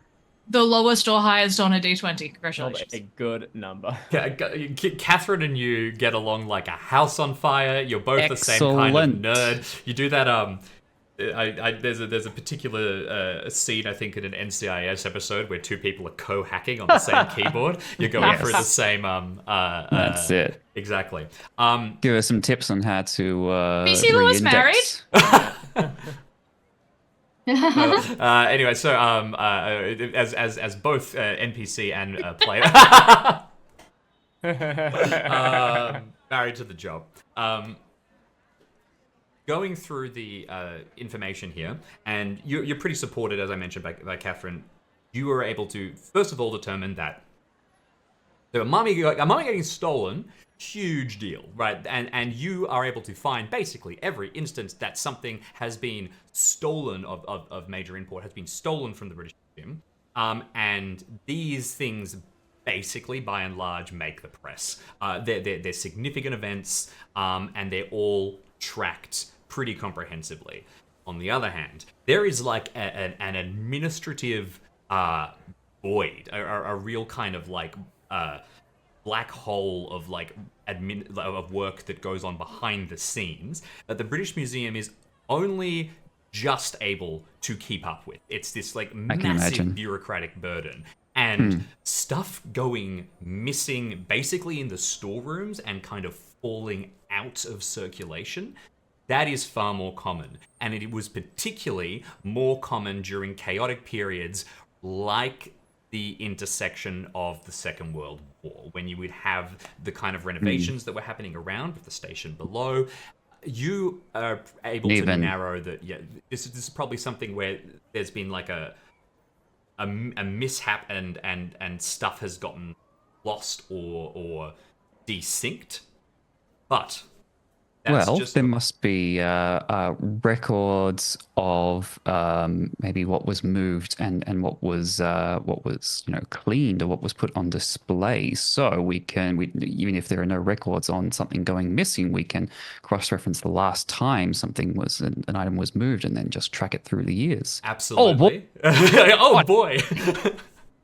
the lowest or highest on a D20. Not Congratulations. a good number. Catherine and you get along like a house on fire. You're both the same kind of Excellent. nerd. You do that. There's a particular scene, I think, in an NCIS episode where two people are co-hacking on the same keyboard. You're going through the same. That's it. Exactly. Give us some tips on how to BC Lewis re-index. Anyway, so as both NPC and player married to the job. Going through the information here, and you're pretty supported, as I mentioned, by Catherine. You were able to, first of all, determine that a mummy getting stolen, huge deal, right? And you are able to find basically every instance that something has been stolen of major import, has been stolen from the British Museum. And these things basically, by and large, make the press. They're significant events, and they're all tracked pretty comprehensively. On the other hand, there is an administrative void, a real kind of black hole of of work that goes on behind the scenes that the British Museum is only just able to keep up with. It's this massive imagine. bureaucratic burden. And stuff going missing basically in the storerooms and kind of falling out of circulation, that is far more common. And it was particularly more common during chaotic periods like the intersection of the Second World War, when you would have the kind of renovations that were happening around with the station below. You are able to narrow that. Yeah, this is probably something where there's been a mishap and stuff has gotten lost or desynced. But that's there must be records of maybe what was moved and what was cleaned or what was put on display. So we even if there are no records on something going missing, we can cross-reference the last time something was an item was moved and then just track it through the years. Absolutely. Oh boy.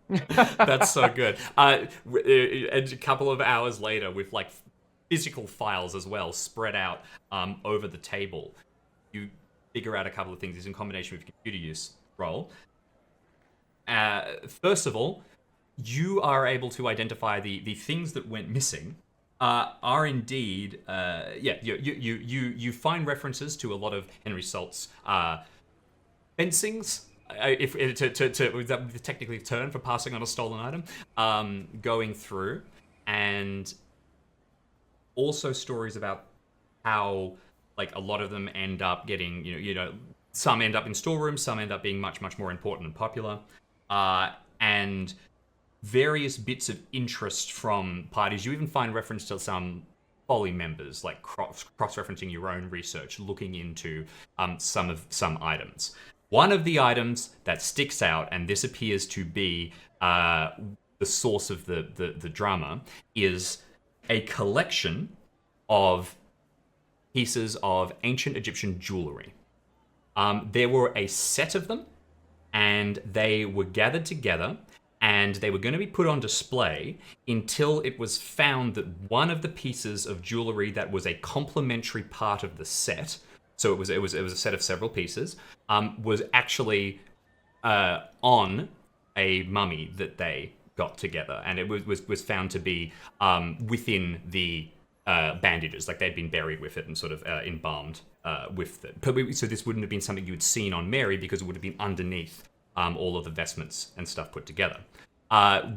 That's so good. A couple of hours later, with physical files as well spread out over the table, you figure out a couple of things in combination with computer use roll. First of all, you are able to identify the things that went missing are indeed you find references to a lot of Henry Salt's fencings. If that would be technically a term for passing on a stolen item, going through, and also stories about how a lot of them end up getting some end up in storerooms, some end up being much more important and popular, and various bits of interest from parties. You even find reference to some Folly members, cross-referencing your own research, looking into some items. One of the items that sticks out, and this appears to be the source of the drama, is a collection of pieces of ancient Egyptian jewelry. There were a set of them, and they were gathered together, and they were going to be put on display until it was found that one of the pieces of jewelry that was a complementary part of the set, so it was a set of several pieces, was actually on a mummy that they got together, and it was found to be within the bandages, like they'd been buried with it and sort of embalmed with it. So this wouldn't have been something you had seen on Mary, because it would have been underneath all of the vestments and stuff put together.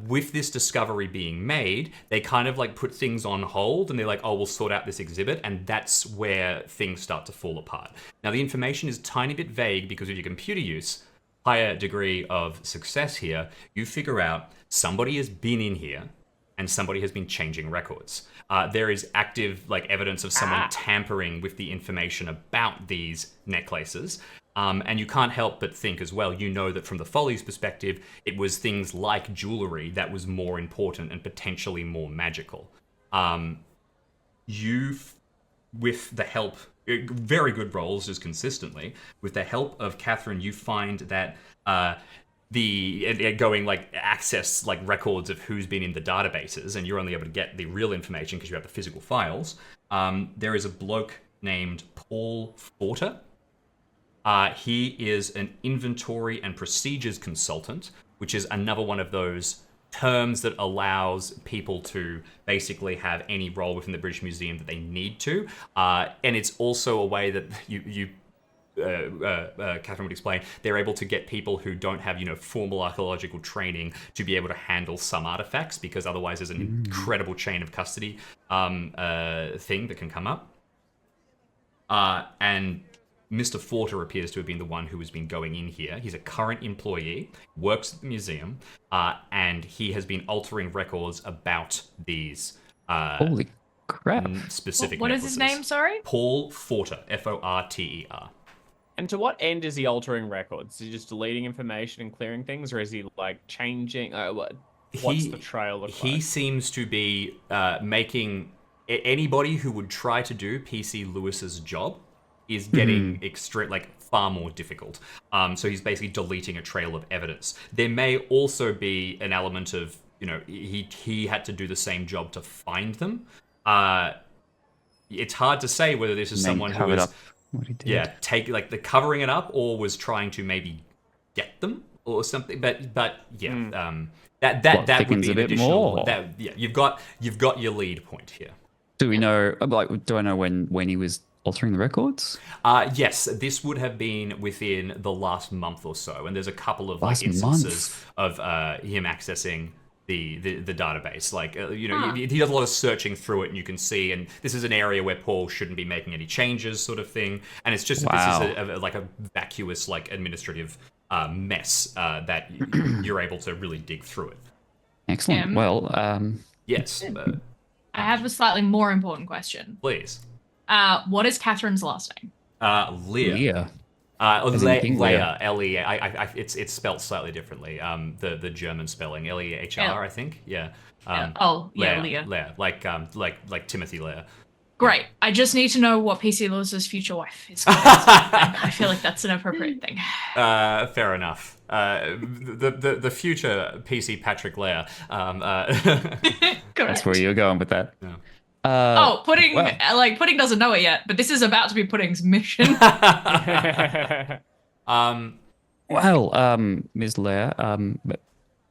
With this discovery being made, they kind of like put things on hold, and they're like, oh, we'll sort out this exhibit, and that's where things start to fall apart. Now, the information is a tiny bit vague because of your computer use. Higher degree of success here, you figure out somebody has been in here and somebody has been changing records. There is active like evidence of someone tampering with the information about these necklaces. And you can't help but think as well, you know that from the Follies' perspective, it was things like jewelry that was more important and potentially more magical. With the help, very good rolls just consistently, with the help of Catherine, you find that going like access like records of who's been in the databases, and you're only able to get the real information because you have the physical files. There is a bloke named Paul Forter. He is an inventory and procedures consultant, which is another one of those terms that allows people to basically have any role within the British Museum that they need to. And it's also a way that Catherine would explain, they're able to get people who don't have, formal archaeological training to be able to handle some artifacts, because otherwise there's an incredible chain of custody thing that can come up. And Mr. Forter appears to have been the one who has been going in here. He's a current employee, works at the museum, and he has been altering records about these Holy crap. specific What is necklaces. his name, sorry? Paul Forter, Forter. And to what end is he altering records? Is he just deleting information and clearing things, or is he like changing? What's the trail look like? He seems to be making anybody who would try to do PC Lewis's job is getting far more difficult. So he's basically deleting a trail of evidence. There may also be an element of, he had to do the same job to find them. It's hard to say whether this is someone who is, covering it up, or was trying to maybe get them or something. But that would be a an bit additional. more. You've got your lead point here. Do we know? Do I know when he was altering the records? Yes, this would have been within the last month or so, and there's a couple of Last instances of him accessing the database. He does a lot of searching through it, and you can see, and this is an area where Paul shouldn't be making any changes, sort of thing. And it's just Wow. this is a vacuous administrative mess that you're able to really dig through it. Excellent. Tim? Well, Yes, I have a slightly more important question. please. What is Catherine's last name? Leah. Leah. As in King Leah, L-E-A. It's spelled slightly differently. The German spelling, L-E-H-R, I think. Yeah. Leah. Leah, like Timothy Leah. Great. I just need to know what PC Lewis's future wife is. I feel like that's an appropriate thing. Fair enough. The future PC Patrick Leah. Correct. That's where you're going with that. Yeah. Pudding. well. Pudding doesn't know it yet, but this is about to be Pudding's mission. Ms. Leah,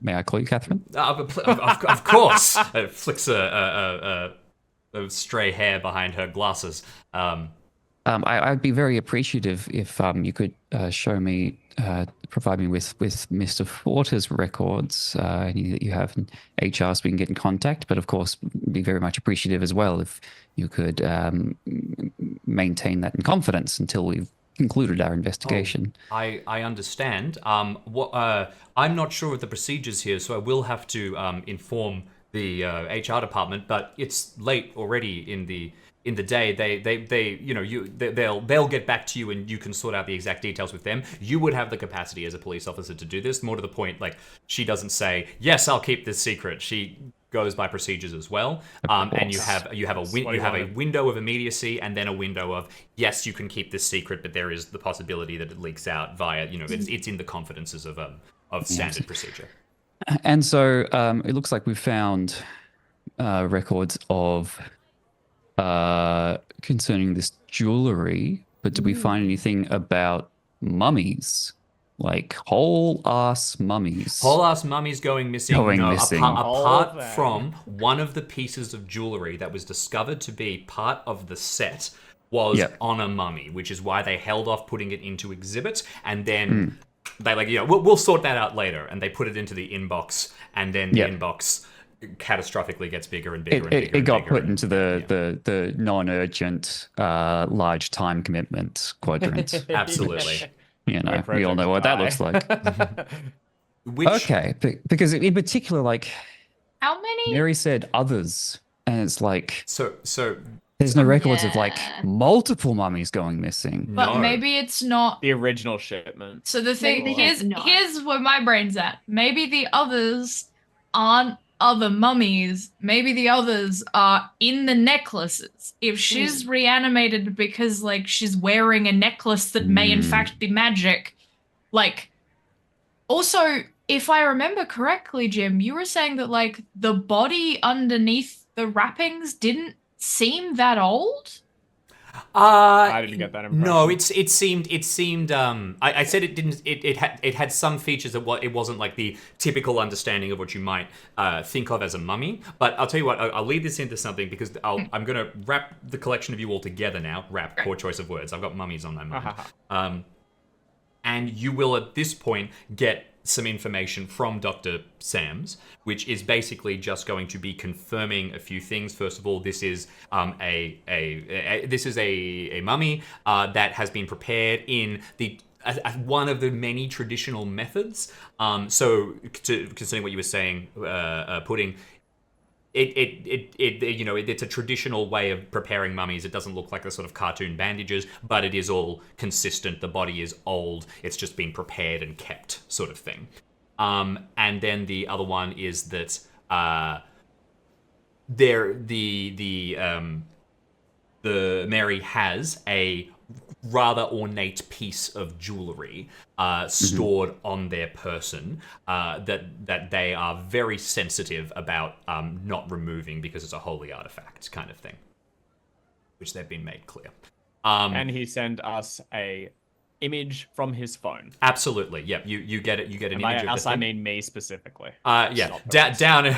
may I call you Catherine? Of course. It flicks a stray hair behind her glasses. I'd be very appreciative if you could provide me with Mr. Forter's records, any that you have in HR, so we can get in contact. But of course, be very much appreciative as well if you could maintain that in confidence until we've concluded our investigation. I understand. I'm not sure of the procedures here, so I will have to inform the HR department. But it's late already in the day. They'll get back to you, and you can sort out the exact details with them. You would have the capacity as a police officer to do this. More to the point, she doesn't say, yes, I'll keep this secret. She goes by procedures as well. Of And you course. have What do you a want? window of immediacy, and then a window of yes, you can keep this secret, but there is the possibility that it leaks out via it's in the confidences of standard procedure. And so it looks like we found records of concerning this jewelry, but did we find anything about mummies? Like whole ass mummies. Whole ass mummies going missing. Going no, missing. apart Whole thing. from one of the pieces of jewelry that was discovered to be part of the set was Yep. on a mummy, which is why they held off putting it into exhibit, and then they we'll sort that out later, and they put it into the inbox, and then the Yep. inbox catastrophically gets bigger and bigger and It, bigger. it and got bigger put and- into the non-urgent large time commitment quadrant. Absolutely. You know, Wait, we all know what that looks like. Which Okay, because in particular, like How many? Mary said, others, and it's like so there's no records of like Yeah. multiple mummies going missing. But no. maybe it's not. The original shipment. So the thing Maybe here's it's not. here's where my brain's at. Maybe the others aren't other mummies. Maybe the others are in the necklaces. If she's reanimated because like she's wearing a necklace that may in fact be magic, like also if I remember correctly, Jim, you were saying that like the body underneath the wrappings didn't seem that old. I didn't get that impression. No, it seemed. I said it didn't. It had some features that it wasn't like the typical understanding of what you might think of as a mummy. But I'll tell you what. I'll lead this into something because I'm going to wrap the collection of you all together now. Wrap, poor choice of words. I've got mummies on my mind. And you will at this point get some information from Dr. Sams, which is basically just going to be confirming a few things. First of all, this is a mummy that has been prepared in the one of the many traditional methods. Concerning what you were saying, Pudding. It's a traditional way of preparing mummies. It doesn't look like the sort of cartoon bandages, but it is all consistent. The body is old. It's just been prepared and kept, sort of thing. And then the other one is that the Mary has a rather ornate piece of jewelry stored on their person that they are very sensitive about not removing because it's a holy artifact kind of thing, which they've been made clear. And he sent us a image from his phone. Absolutely, yep. You get it. You get an And by image of us, the I thing. mean me specifically. Yeah, Not down.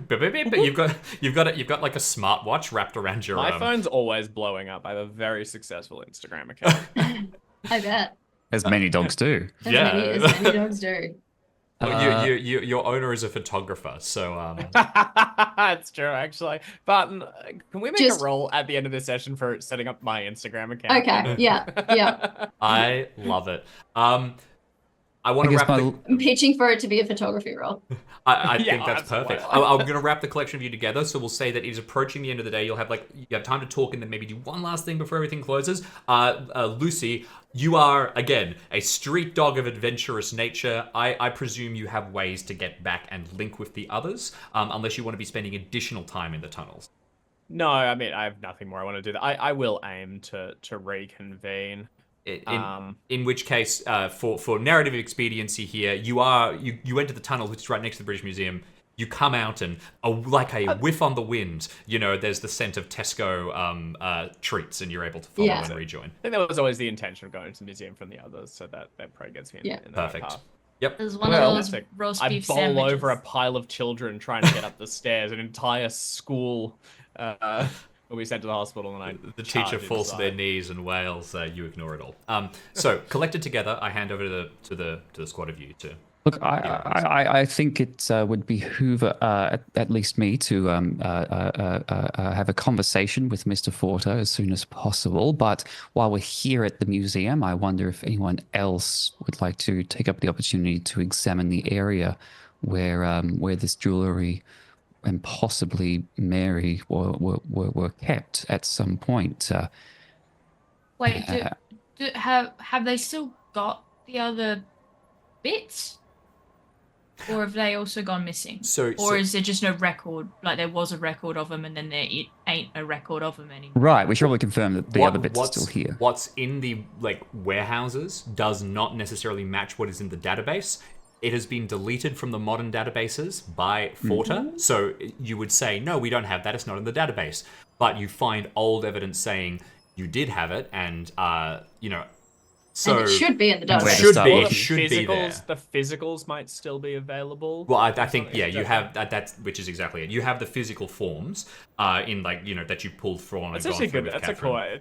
But you've got like a smartwatch wrapped around your. My phone's always blowing up. I have a very successful Instagram account. I bet. As many dogs do. As Yeah. many dogs do. Well, your owner is a photographer, so That's true, actually. But can we make Just- a roll at the end of this session for setting up my Instagram account? Okay, yeah. I love it. I want I to guess wrap. my- I'm pitching for it to be a photography role. I Yeah, think that's absolutely. perfect. I'm going to wrap the collection of you together. So we'll say that it is approaching the end of the day. You have time to talk and then maybe do one last thing before everything closes. Lucy, you are again a street dog of adventurous nature. I presume you have ways to get back and link with the others, unless you want to be spending additional time in the tunnels. No, I mean, I have nothing more I want to do. I will aim to reconvene. In which case, for narrative expediency here, you enter the tunnels, which is right next to the British Museum. You come out and, like a whiff on the wind, there's the scent of Tesco treats, and you're able to follow Yeah. and rejoin. I think that was always the intention of going to the museum from the others, so that probably gets me in, Yeah. in the right Perfect. path. Yep. There's one Well, of those fantastic. roast I beef bowl sandwiches. over a pile of children trying to get up the stairs. An entire school will be sent to the hospital, and The teacher falls to their knees and wails. You ignore it all. So collected together, I hand over to the squad of you to. Look, I think it would behoove at least me to have a conversation with Mr. Forta as soon as possible. But while we're here at the museum, I wonder if anyone else would like to take up the opportunity to examine the area where this jewelry and possibly Mary were kept at some point. Wait, have they still got the other bits? Or have they also gone missing? So, Or is there just no record? Like there was a record of them, and then there ain't a record of them anymore. Right, we should probably confirm that the other bits are still here. What's in the like warehouses does not necessarily match what is in the database. It has been deleted from the modern databases by Forta. So you would say, no, we don't have that. It's not in the database. But you find old evidence saying you did have it, and so and it should be in the Where database. to start it looking. should be there. The physicals might still be available. Well, I think you have that's which is exactly it. You have the physical forms in that you pulled from. It's and actually gone through good. with That's a Catherine. cool.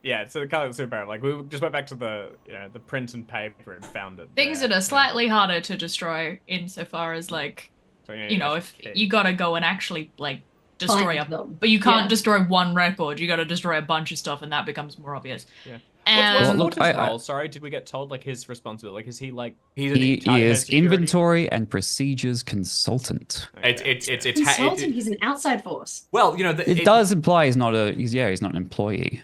It's a kind of super. Like we just went back to the the print and paper and found it. Things there. that are slightly harder to destroy insofar as like So, if you gotta go and actually like destroy Find them, them. but you can't Yeah. destroy one record. You gotta destroy a bunch of stuff, and that becomes more obvious. Yeah. And What's Well, look, Porter's I- role? Sorry, did we get told like his responsibility? Like, is he like? He's He Charlie is security. inventory and procedures consultant. it's Consultant, he's an outside force. well, It does imply he's not he's not an employee.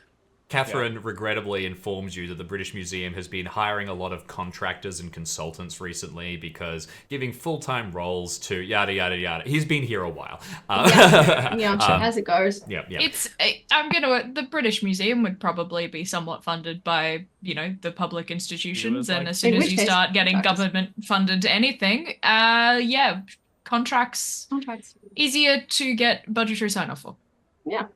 Catherine regrettably informs you that the British Museum has been hiring a lot of contractors and consultants recently because giving full-time roles to yada yada yada. He's been here a while. As it goes. Yeah. the British Museum would probably be somewhat funded by the public institutions, and like- as soon In as which you case, start getting contractors. government funded anything, contracts Contracts. easier to get budgetary sign off for. Yeah.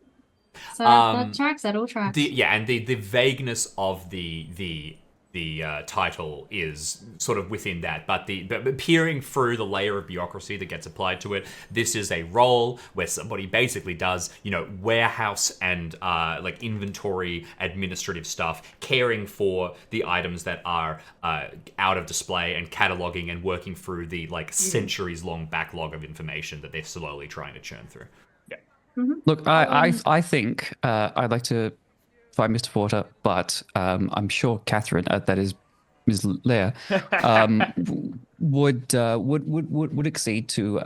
So Um, that all tracks. The vagueness of the title is sort of within that, but but peering through the layer of bureaucracy that gets applied to it, this is a role where somebody basically does warehouse and like inventory administrative stuff, caring for the items that are out of display and cataloging and working through the like centuries long backlog of information that they're slowly trying to churn through. Look, I think I'd like to find Mr. Porter, but I'm sure Catherine, that is Ms. Leah, would accede to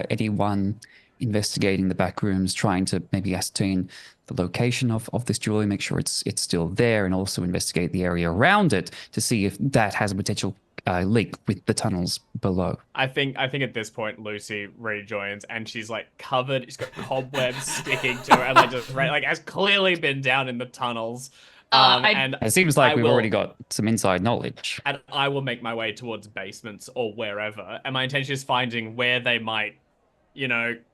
anyone investigating the back rooms, trying to maybe ascertain the location of this jewelry, make sure it's still there, and also investigate the area around it to see if that has a potential link with the tunnels below. I think at this point Lucy rejoins and she's like covered. She's got cobwebs sticking to her and like just like has clearly been down in the tunnels. And It seems like I we've will- already got some inside knowledge. and I will make my way towards basements or wherever. And my intention is finding where they might,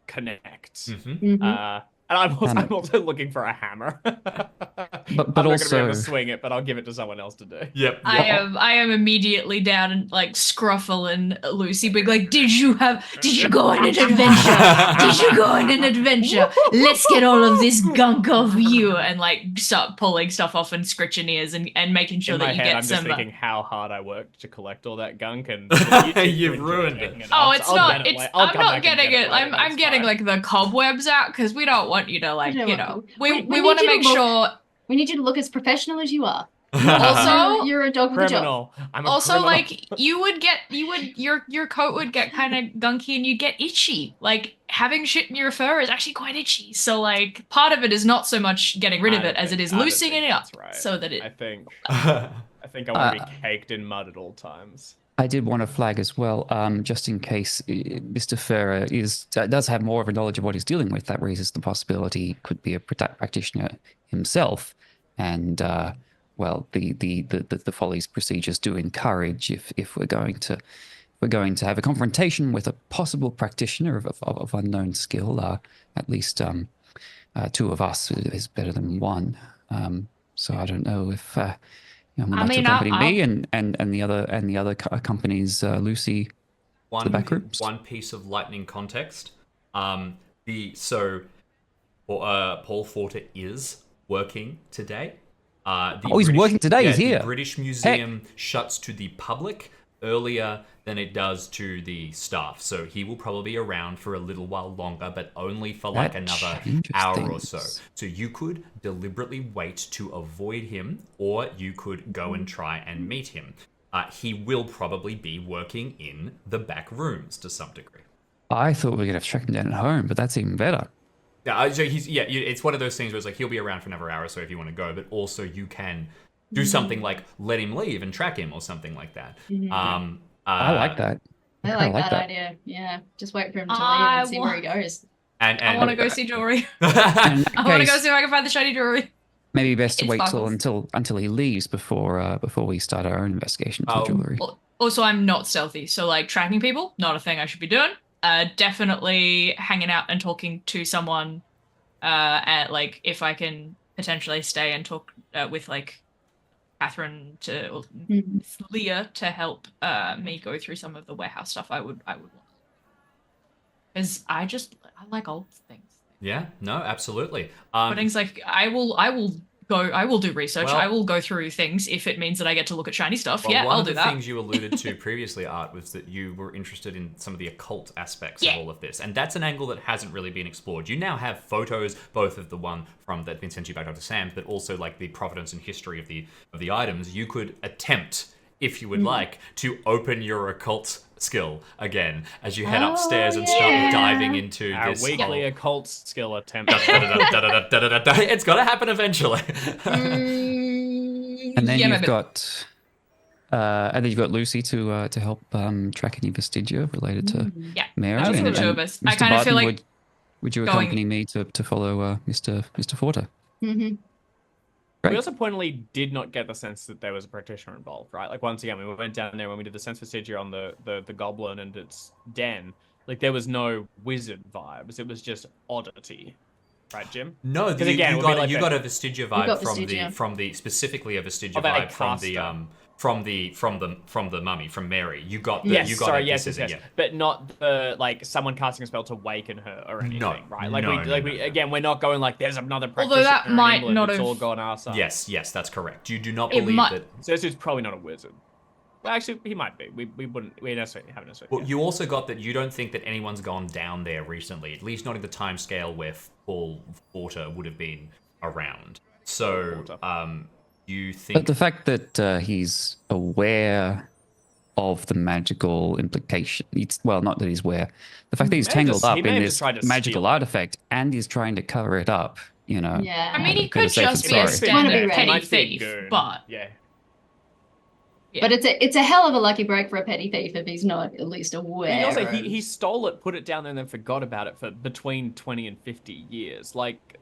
connect. Mhm. And I'm also looking for a hammer. But I'm not gonna be also- able to swing it, but I'll give it to someone else to do. Yep. I am immediately down and like scruffling Lucy, being like, did you go on an adventure? Did you go on an adventure? Let's get all of this gunk off you, and like start pulling stuff off and scritching ears and making sure In my that you head, get I'm just some. thinking how hard I worked to collect all that gunk, and You've ruined it. Oh, it's I'll not. get it It's. later. I'll I'm come not back and getting get it. later, I'm that's getting fine. like the cobwebs out because we don't want you to like. We don't We want you. want to need you make to look- sure. We need you to look as professional as you are. Also, You're a dog with a job. Criminal. I'm a also criminal. like your coat would get kind of gunky and you'd get itchy. Like having shit in your fur is actually quite itchy. So like part of it is not so much getting rid of I it as it is think- I don't loosening think it up that's right. so that it. I think I want to be caked in mud at all times. I did want to flag as well, just in case Mr. Ferrer does have more of a knowledge of what he's dealing with. That raises the possibility he could be a practitioner himself, and the Follies procedures do encourage if we're going to have a confrontation with a possible practitioner of unknown skill, at least two of us is better than one. So I don't know if. Would like to accompany me and the other accompanies Lucy to the back rooms. One piece of lightning context. Paul Forter is working today. He's working today. He's here. The British Museum shuts to the public earlier than it does to the staff, so he will probably be around for a little while longer, but only for like That another changes hour or so. things. So you could deliberately wait to avoid him, or you could go and try and meet him. He will probably be working in the back rooms to some degree. I thought we were going to track him down at home, but that's even better. Yeah, so it's one of those things where it's like he'll be around for another hour or so if you want to go, but also you can do something like let him leave and track him or something like that. I like that. I kinda like like that that. idea. Yeah, just wait for him to leave I and see where he goes. And I want to go see jewelry. And in that I want to go case, see if I can find the shiny jewelry. maybe best to It wait sparkles. until he leaves before we start our own investigation into the Oh, jewelry. Also, I'm not stealthy, so like tracking people, not a thing I should be doing. Definitely hanging out and talking to someone. At like if I can potentially stay and talk with like Catherine or Leah to help me go through some of the warehouse stuff. I would want because I like old things. yeah, no, absolutely. But things like I will do research. Well- I will go through things if it means that I get to look at shiny stuff. Well, Yeah, one I'll of do the that. things you alluded to previously, Art, was that you were interested in some of the occult aspects Yeah. of all of this, and that's an angle that hasn't really been explored. You now have photos, both of the one from that's been sent to you by Dr. Sam's, but also like the provenance and history of the items. You could attempt, if you would like, to open your occult skill again as you head upstairs and start yeah. diving into Our this weekly whole- occult skill attempt. It's got to happen eventually. And then Yeah, you've maybe. got Lucy to help track any vestigia related to Yeah, Mary. just and, the two and of us. I Mr. kind of feel Barton, like would you going- accompany me to follow Mr. Forter? Mm-hmm. Great. We also pointedly did not get the sense that there was a practitioner involved, right? Like once again, we went down there when we did the sense procedure on the goblin and its den. Like there was no wizard vibes. It was just oddity, right, Jim? No, Because you, again, you it would be got like you a- got a Vestigia vibe got from Vestigia. the specifically a Vestigia Of a vibe from the caster. from the mummy from Mary. You got the Yes, you got sorry, it, yes, this yes, is yes. it, But not the like someone casting a spell to waken her or anything, No, right? Like no, we no, like no, we no. again, we're not going like there's another practitioner Although that in might England. not It's have- all gone our side. Yes, that's correct. You do not It believe might- that. So this is probably not a wizard. Well, actually, he might be. We haven't necessarily. Well, you also got that you don't think that anyone's gone down there recently, at least not in the time scale where Paul Porter would have been around. So, you But think the fact that he's aware of the magical implication, not that he's aware, the fact that he's may have tangled just- up he may in have this just tried to magical steal it. artifact and he's trying to cover it up, Yeah. I mean, he Gotta could say just I'm be a sorry. Wanna be standard ready. petty Might be a thief, goon. but yeah. But it's a hell of a lucky break for a petty thief if he's not at least aware. He also of- he stole it, put it down there, and then forgot about it for between 20 and 50 years. Like,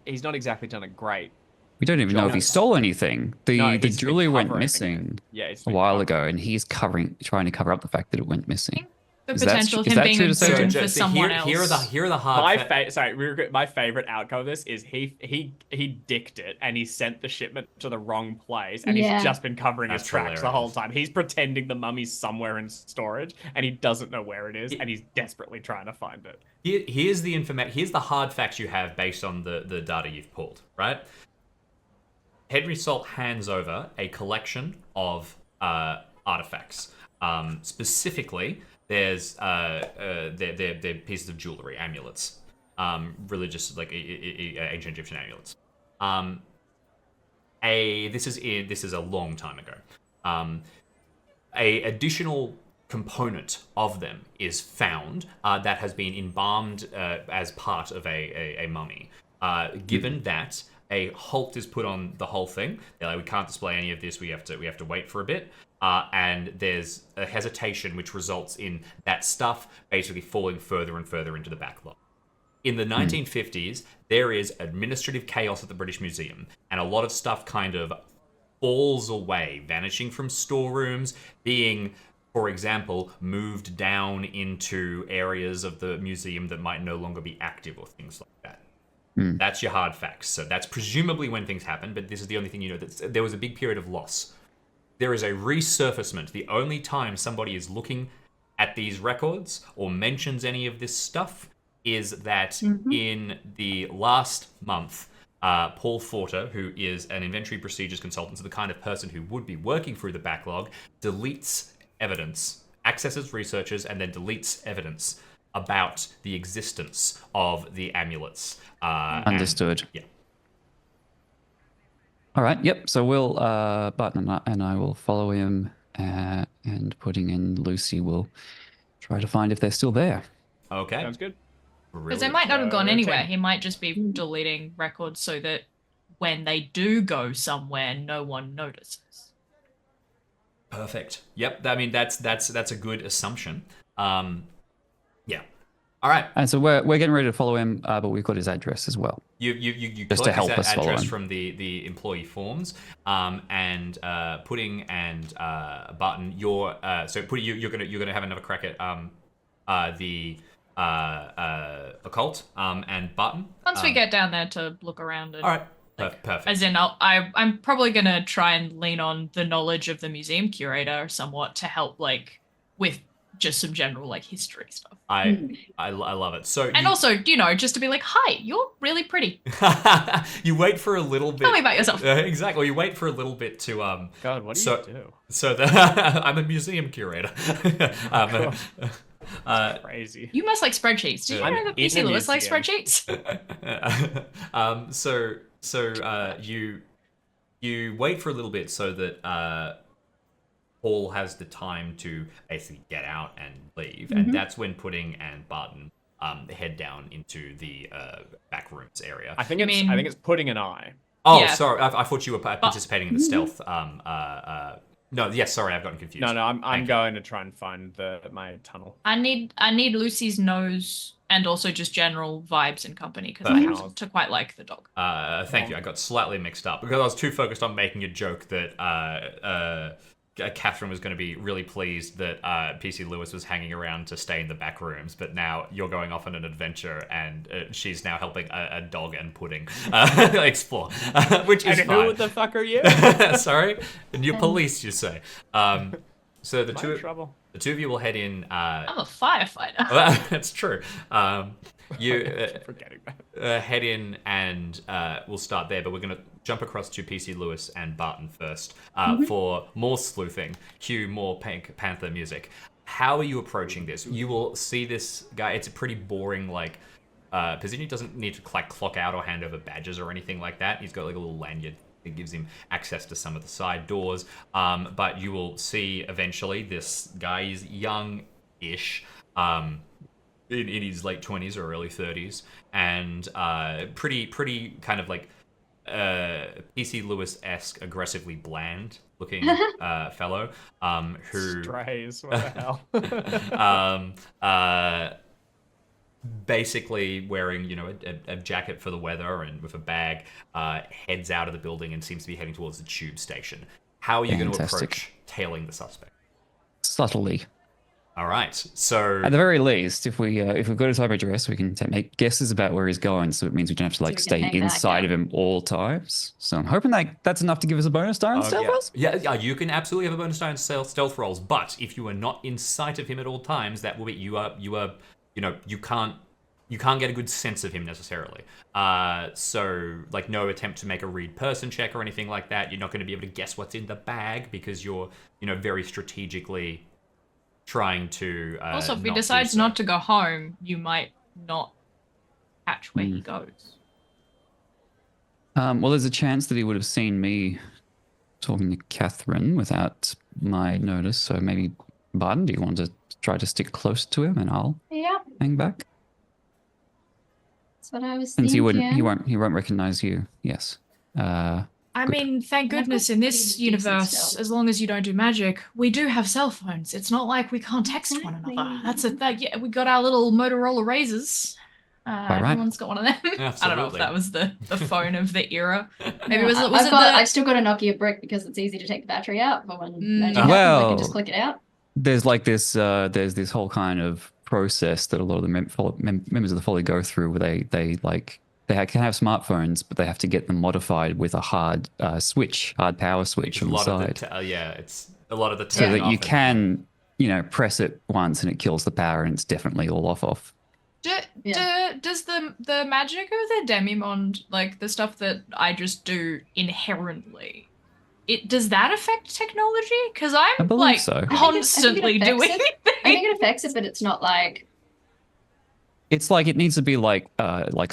he's not exactly done a great. We don't even know if he stole anything. The No, the he's been jewelry went covering it. missing Yeah, it's a been while covering. ago, and he's trying to cover up the fact that it went missing. the Is that- potential of is him that being true a to say? goon So for someone else. here are the hard My favorite outcome of this is he dicked it and he sent the shipment to the wrong place and Yeah. he's just been covering That's his tracks the whole hilarious. time. He's pretending the mummy's somewhere in storage and he doesn't know where it is and he's desperately trying to find it. Here's the hard facts you have based on the data you've pulled, right? Henry Salt hands over a collection of artifacts. Specifically, there's they're pieces of jewelry, amulets, religious, like ancient Egyptian amulets. This is a long time ago. A additional component of them is found that has been embalmed as part of a mummy. Given that a halt is put on the whole thing, they're like, we can't display any of this. We have to wait for a bit. And there's a hesitation which results in that stuff basically falling further and further into the backlog. In the 1950s, there is administrative chaos at the British Museum, and a lot of stuff kind of falls away, vanishing from storerooms, being, for example, moved down into areas of the museum that might no longer be active or things like that. That's your hard facts. So that's presumably when things happen, but this is the only thing you know. That there was a big period of loss. There is a resurfacement. The only time somebody is looking at these records or mentions any of this stuff is that in the last month, Paul Forter, who is an inventory procedures consultant, so the kind of person who would be working through the backlog, deletes evidence, accesses researchers, and then deletes evidence about the existence of the amulets. Understood. Yeah. All right. Yep. So we'll Barton and I will follow him, and putting in Lucy will try to find if they're still there. Okay. Sounds good. Because they might not have gone anywhere. Okay. He might just be deleting records so that when they do go somewhere, no one notices. Perfect. Yep. I mean, that's a good assumption. Yeah. All right. And so we're getting ready to follow him, but we've got his address as well. You Just to collect help his us follow address him. from the employee forms, and Pudding and Button. You're gonna have another crack at the occult, and Button. Once we get down there to look around and All right. Perfect. as in I'm probably gonna try and lean on the knowledge of the museum curator somewhat to help like with just some general like history stuff. I love it. So And also, you know, just to be like, hi, you're really pretty. you wait for a little bit. Tell me about yourself. Exactly. You wait for a little bit to God, what do so- you do? So I'm a museum curator. That's crazy. You must like spreadsheets. Did you I'm know that in PC a Lewis likes museum. spreadsheets? So you wait for a little bit so that Paul has the time to basically get out and leave, and that's when Pudding and Barton head down into the back rooms area. I think it's Pudding and I. Oh, Yeah. sorry, I thought you were participating in the stealth. No, yes, sorry, I've gotten confused. No, I'm Thank you. going to try and find my tunnel. I need Lucy's nose and also just general vibes and company because I Perfect. happen to quite like the dog. Thank you. I got slightly mixed up because I was too focused on making a joke that Catherine was going to be really pleased that PC Lewis was hanging around to stay in the back rooms, but now you're going off on an adventure and she's now helping a dog and Pudding explore, which is And fine. who the fuck are you? Sorry, and you're police, you say. So the Am I two in trouble? the two of you will head in. I'm a firefighter. That's true. You Forgetting that. head in and we'll start there, but we're going to jump across to PC Lewis and Barton first for more sleuthing. Cue more Pink Panther music. How are you approaching this? You will see this guy. It's a pretty boring, like, position. He doesn't need to like clock out or hand over badges or anything like that. He's got like a little lanyard that gives him access to some of the side doors. But you will see eventually this guy is young-ish. In his late 20s or early 30s, and pretty kind of like PC Lewis-esque, aggressively bland looking fellow who Strays, what the hell? basically wearing a jacket for the weather and with a bag heads out of the building and seems to be heading towards the tube station. How are you going to Fantastic. approach tailing the suspect? Subtly. All right, so At the very least, if we've got his IP address, we can make guesses about where he's going. So it means we don't have to we like can stay hang back, inside yeah. of him all times. So I'm hoping that's enough to give us a bonus die on stealth yeah. rolls. Yeah, you can absolutely have a bonus die on stealth rolls, but if you are not in sight of him at all times, that will be you can't get a good sense of him necessarily. So like no attempt to make a read person check or anything like that. You're not going to be able to guess what's in the bag because you're very strategically trying to. Also, if he not do decides so. not to go home, you might not catch where he goes. Well, there's a chance that he would have seen me talking to Catherine without my notice. So maybe, Barton, do you want to try to stick close to him and I'll Yeah, hang back? that's what I was Since thinking. he won't recognize you. Yes. I mean, thank I've got goodness in this pretty decent universe, stealth. as long as you don't do magic, we do have cell phones. It's not like we can't text one another. Exactly. Yeah, we got our little Motorola Razors. right. Everyone's got one of them. I don't know if Absolutely. that was the phone of the era. Maybe it was I've it I've still got a Nokia brick because it's easy to take the battery out, but when magic happens, I Well- can just click it out. There's like this. There's this whole kind of process that a lot of the members of the Folly go through, where they can have smartphones, but they have to get them modified with a hard hard power switch on the side, It's a lot of the so turn that you off can, press it once and it kills the power, and it's definitely all off. Does the magic of the Demimond, like the stuff that I just do inherently, does that affect technology? Because I I'm believe like so. I think it constantly affects doing it. I think it affects it, but it's not like It's like it needs to be like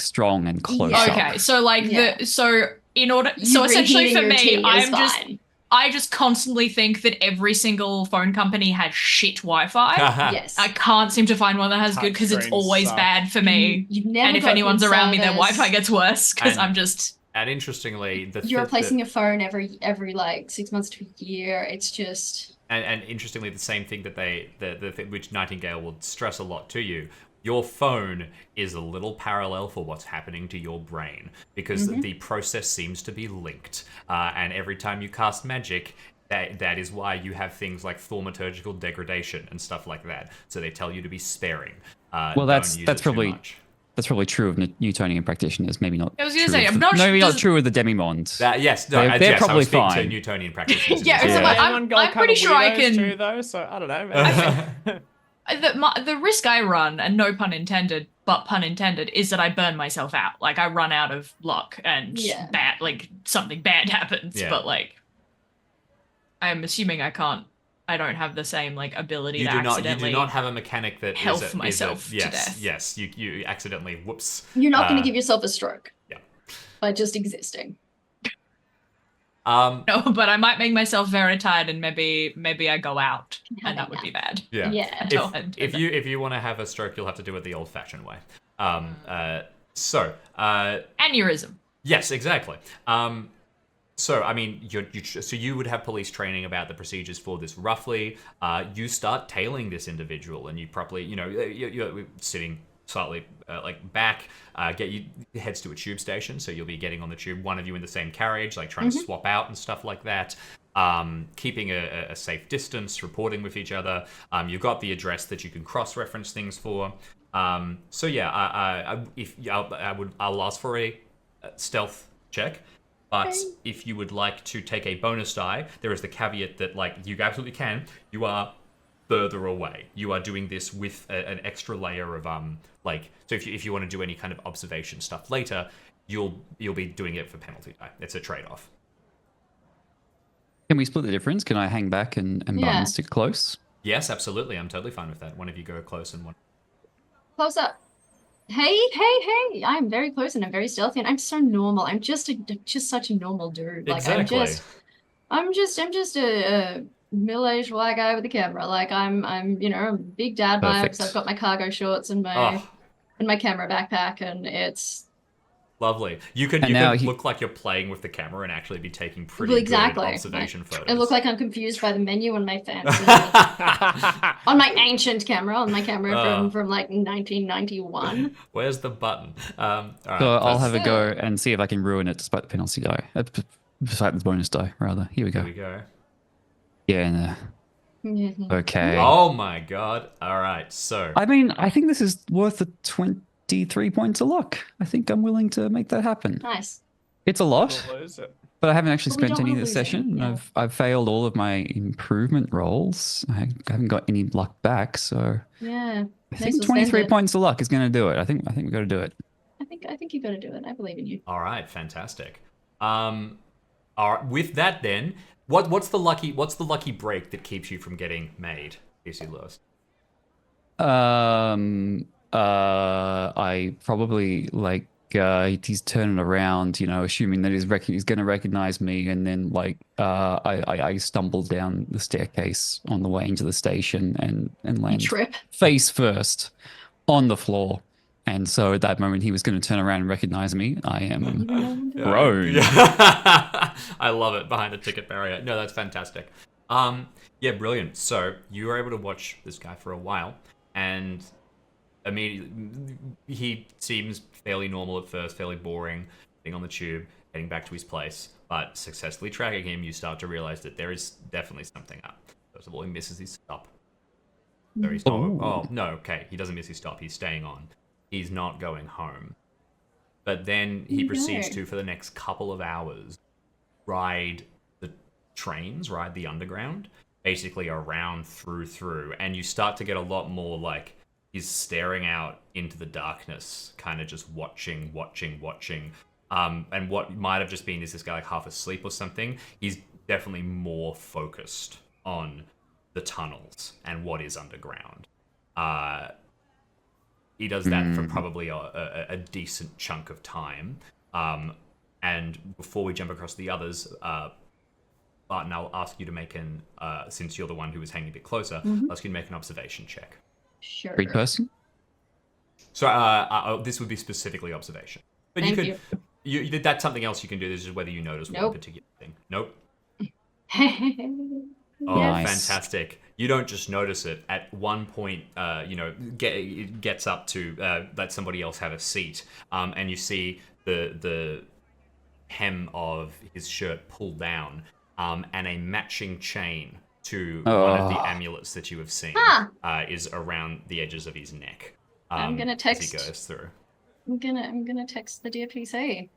strong and close Yeah. up. Okay, so like Yeah. so essentially reheating for your me, tea is I fine. just constantly think that every single phone company has shit Wi-Fi. Yes. I can't seem to find one that has good because it's Touchscreens always suck. bad for me. You've never And if got anyone's good around me, their service. Wi-Fi gets worse because And- I'm just. And interestingly, You're replacing your phone every like 6 months to a year. It's just and interestingly, the same thing that which Nightingale will stress a lot to you. Your phone is a little parallel for what's happening to your brain because the process seems to be linked. And every time you cast magic, that is why you have things like thaumaturgical degradation and stuff like that. So they tell you to be sparing. Well, that's probably true of Newtonian practitioners. Maybe not. I was gonna true say, of I'm the- not maybe sure- not true with the demimonds. Yes, no, They're yes, probably I was speaking fine. to Newtonian practitioners. Yeah, in it's general. like, Anyone got I'm kind pretty of sure I weirdos can- too, though, so I don't know, man. The risk I run, and no pun intended, but pun intended, is that I burn myself out. Like I run out of luck and Yeah. something bad happens. Yeah. But like, I'm assuming I don't have the same like ability You to do not. You accidentally do not have a mechanic that health myself to yes, death. yes. You accidentally whoops. You're not going to give yourself a stroke. Yeah. By just existing. No, but I might make myself very tired, and maybe I go out, and that would be bad. Yeah. Yeah. If you want to have a stroke, you'll have to do it the old-fashioned way. So. Aneurysm. Yes, exactly. So, I mean, so you would have police training about the procedures for this roughly. You start tailing this individual, and you properly, you're sitting slightly back. Heads to a tube station, so you'll be getting on the tube. One of you in the same carriage, like trying to swap out and stuff like that. Keeping a safe distance, reporting with each other. You've got the address that you can cross-reference things for. So yeah, I'll ask for a stealth check. But if you would like to take a bonus die, there is the caveat that, like, you absolutely can. You are further away. You are doing this with an extra layer of so if you want to do any kind of observation stuff later, you'll be doing it for penalty die. It's a trade-off. Can we split the difference? Can I hang back and Barton stick close? Yes, absolutely. I'm totally fine with that. One of you go close and one. Close up. Hey. I'm very close and I'm very stealthy and I'm so normal. I'm just such a normal dude. Like Exactly. I'm just a middle-aged white guy with a camera. Like I'm a big dad Perfect. vibes. I've got my cargo shorts and my camera backpack, and it's Lovely. You can look like you're playing with the camera and actually be taking pretty good observation photos. I look like I'm confused by the menu on my fancy on my ancient camera, from like 1991. Where's the button? All right, So I'll have a go and see if I can ruin it despite the penalty die. Despite the bonus die, rather. Here we go. Here we go. Yeah. Okay. Oh my god. All right. So I mean, I think this is worth the 23 points of luck. I think I'm willing to make that happen. Nice. It's a lot, but I haven't actually But we spent don't any of wanna the lose it, session. yeah. I've failed all of my improvement rolls. I haven't got any luck back, so Yeah. I think 23 points of luck is going to do it. I think we got to do it. I think you got to do it. I believe in you. all right, fantastic. All right, with that then, what's the lucky break that keeps you from getting made, PC Lewis? I probably he's turning around, assuming that he's going to recognize me, and then I stumbled down the staircase on the way into the station and You land trip. face first on the floor. And so at that moment, he was going to turn around and recognize me. I am prone. I love it, behind a ticket barrier. No, that's fantastic. Yeah, brilliant. So you were able to watch this guy for a while, and immediately he seems fairly normal at first, fairly boring, getting on the tube, heading back to his place. But successfully tracking him, you start to realize that there is definitely something up. First of all, he misses his stop. So he's not, oh, no, okay. He doesn't miss his stop. He's staying on. He's not going home. But then he proceeds to, for the next couple of hours, ride the trains, ride the underground, basically around through. And you start to get a lot more like he's staring out into the darkness, kind of just watching. And what might have just been, is this guy like half asleep or something? He's definitely more focused on the tunnels and what is underground. He does that for probably a decent chunk of time. And before we jump across the others, Barton, I'll ask you to make since you're the one who was hanging a bit closer, I'll ask you to make an observation check. Sure. 3 person? So this would be specifically observation. But Thank you that's something else you can do. This is whether you notice one Nope. particular thing. Nope. Oh, Nice. fantastic. You don't just notice it. At one point, it gets up to let somebody else have a seat, and you see the hem of his shirt pull down, and a matching chain to one of the Oh. amulets that you have seen is around the edges of his neck. I'm gonna as text. he goes through. I'm gonna text the DFPC.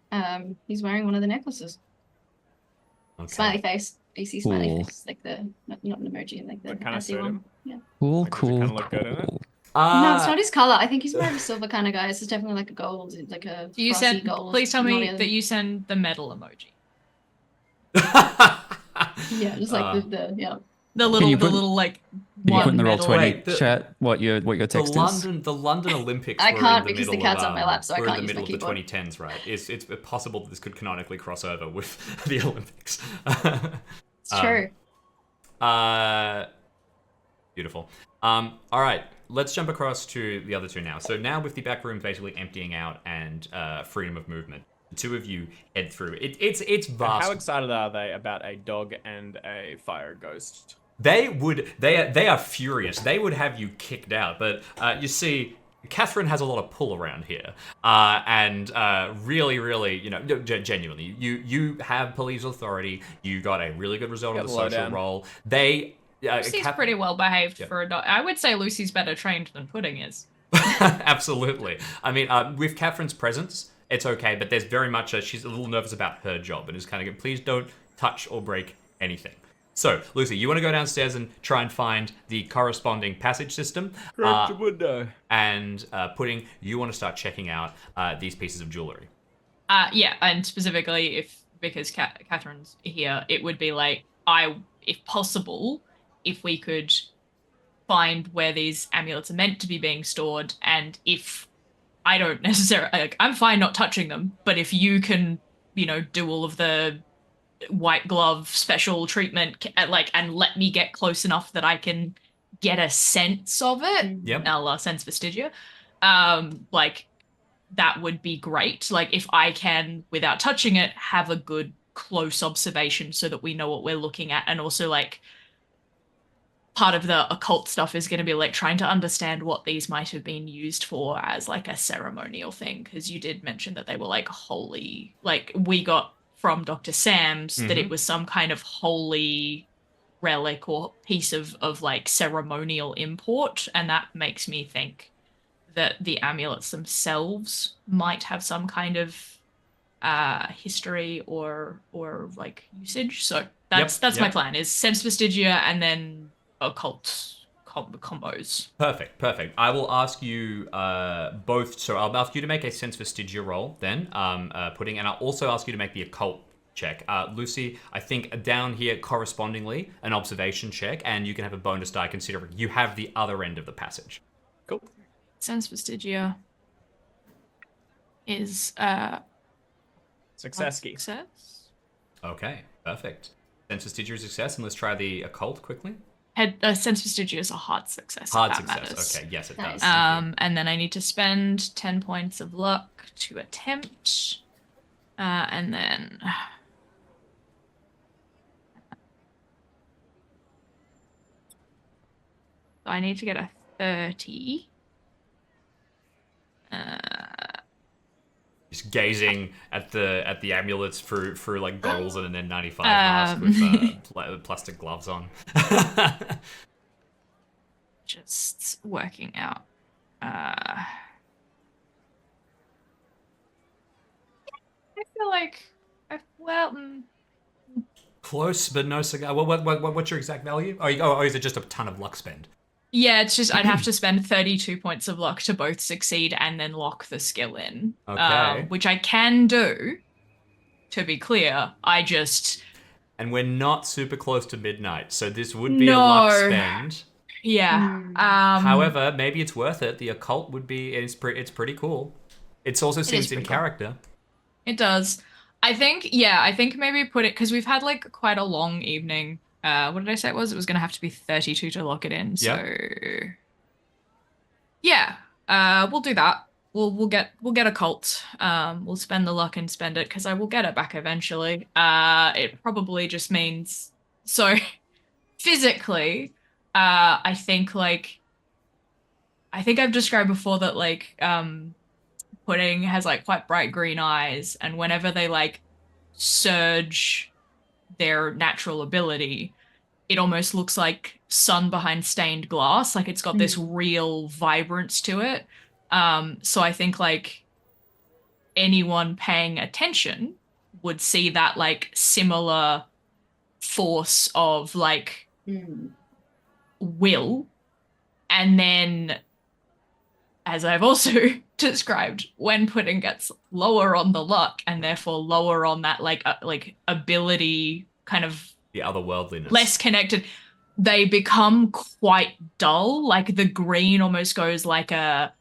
He's wearing one of the necklaces. Okay. Smiley face. DC smiley Cool. face, like the not an emoji, like the What kind of assy suit one. him? Yeah. Cool, Like, does it cool, kinda look good in it? cool. No, it's not his color. I think he's more of a silver kind of guy. This is definitely like a gold, like a Do you frosty send? gold. Please tell me not that you send the medal emoji. Yeah, just like the yeah. The little, you put- like Can you put one in the roll medal. 20 Wait, the- chat what your text is? The London Olympics I were can't in the because the middle cat's of, on my lap, so I were in can't the use my middle of the keyboard. 2010s, right? It's possible that this could canonically cross over with the Olympics. It's true. Beautiful. All right, let's jump across to the other two now. So now with the back room basically emptying out and freedom of movement, the two of you head through. It's vast. How excited are they about a dog and a fire ghost? They are furious. They would have you kicked out, but you see, Catherine has a lot of pull around here, and really, genuinely, you have police authority. You got a really good result Got of the the social lowdown. role. They Lucy's pretty well behaved Yep. for a dog. I would say Lucy's better trained than Pudding is. Absolutely. I mean, with Catherine's presence, it's okay, but there's very much she's a little nervous about her job and is kind of, please don't touch or break anything. So, Lucy, you want to go downstairs and try and find the corresponding passage system. Crack the window. And Pudding, you want to start checking out these pieces of jewelry. Yeah, and specifically because Catherine's here, it would be like if possible, if we could find where these amulets are meant to be being stored, and if I don't necessarily, I'm fine not touching them, but if you can, do all of the white glove special treatment, and let me get close enough that I can get a sense of it. Yep. Sense vestigia. That would be great. Like, if I can, without touching it, have a good close observation so that we know what we're looking at, and also part of the occult stuff is going to be trying to understand what these might have been used for as a ceremonial thing, because you did mention that they were holy. We got from Dr. Sam's that it was some kind of holy relic or piece of ceremonial import, and that makes me think that the amulets themselves might have some kind of history or usage. So that's my plan, is sense vestigia and then occult combos. Perfect. I will ask you both. So I'll ask you to make a sense vestigia roll then, Pudding, and I'll also ask you to make the occult check. Lucy, I think down here correspondingly an observation check, and you can have a bonus die considering you have the other end of the passage. Cool. Sense vestigia is Success key. success. Okay, perfect. Sense vestigia is success, and let's try the occult quickly. Sense vestigia is a hard success. Hard if that success. matters. Okay, yes, it Nice. does. Thank you. And then I need to spend 10 points of luck to attempt. And then I need to get a 30. Just gazing at the amulets through goggles and an N95 mask with plastic gloves on. Just working out. I feel like Close, but no cigar. What's your exact value? Oh, is it just a ton of luck spend? yeah, it's just I'd have to spend 32 points of luck to both succeed and then lock the skill in. Okay. Which I can do, to be clear. And we're not super close to midnight, so this would be a luck spend. Yeah. However, maybe it's worth it. The occult would be. It's pretty cool. It also seems in pretty cool. character. It does. I think maybe put it, because we've had quite a long evening. What did I say it was? It was going to have to be 32 to lock it in. So yeah, we'll do that. We'll get a cult. We'll spend the luck and spend it, because I will get it back eventually. It probably just means physically, I think like I think I've described before that like Pudding has like quite bright green eyes, and whenever they like surge their natural ability, it almost looks like sun behind stained glass. Like it's got this real vibrance to it. So I think like anyone paying attention would see that like similar force of like will. And then, as I've also described, when Pudding gets lower on the luck and therefore lower on that like ability kind of The otherworldliness. less connected, they become quite dull. Like the green almost goes like a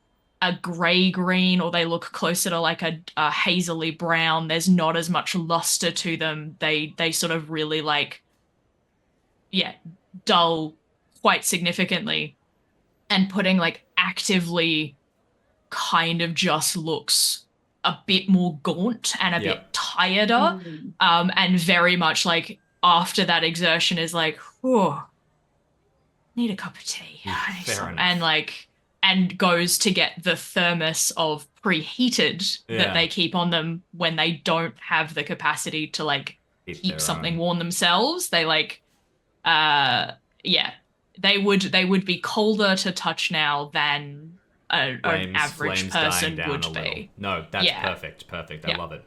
gray green, or they look closer to like a hazily brown. There's not as much luster to them. They sort of really like, yeah, dull quite significantly. And Pudding like actively kind of just looks a bit more gaunt and a bit tireder. And very much like after that exertion is like, oh, need a cup of tea. Fair enough. And like, and goes to get the thermos of preheated that they keep on them when they don't have the capacity to like keep something warm themselves. They like, they would be colder to touch now than an average person would be. No, that's perfect. I love it.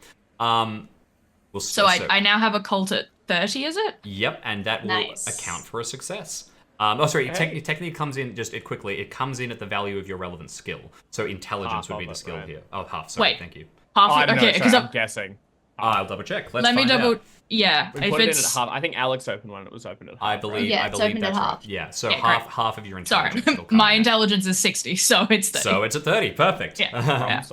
So I now have a cult at 30, is it? Yep, and that will account for a success. Technically comes in it comes in at the value of your relevant skill. So intelligence would be the skill here. Oh, half. Sorry, thank you. Half. Okay, because I'm guessing. I'll double check. Let me double. Yeah, we put it in at half. I think Alex opened one. It was opened at half. I believe. Yeah, I it's believe opened that's at right. half. Yeah. So Yeah, half of your sorry, intelligence. my intelligence is 60, so it's 30. So it's at 30. Perfect. Yeah.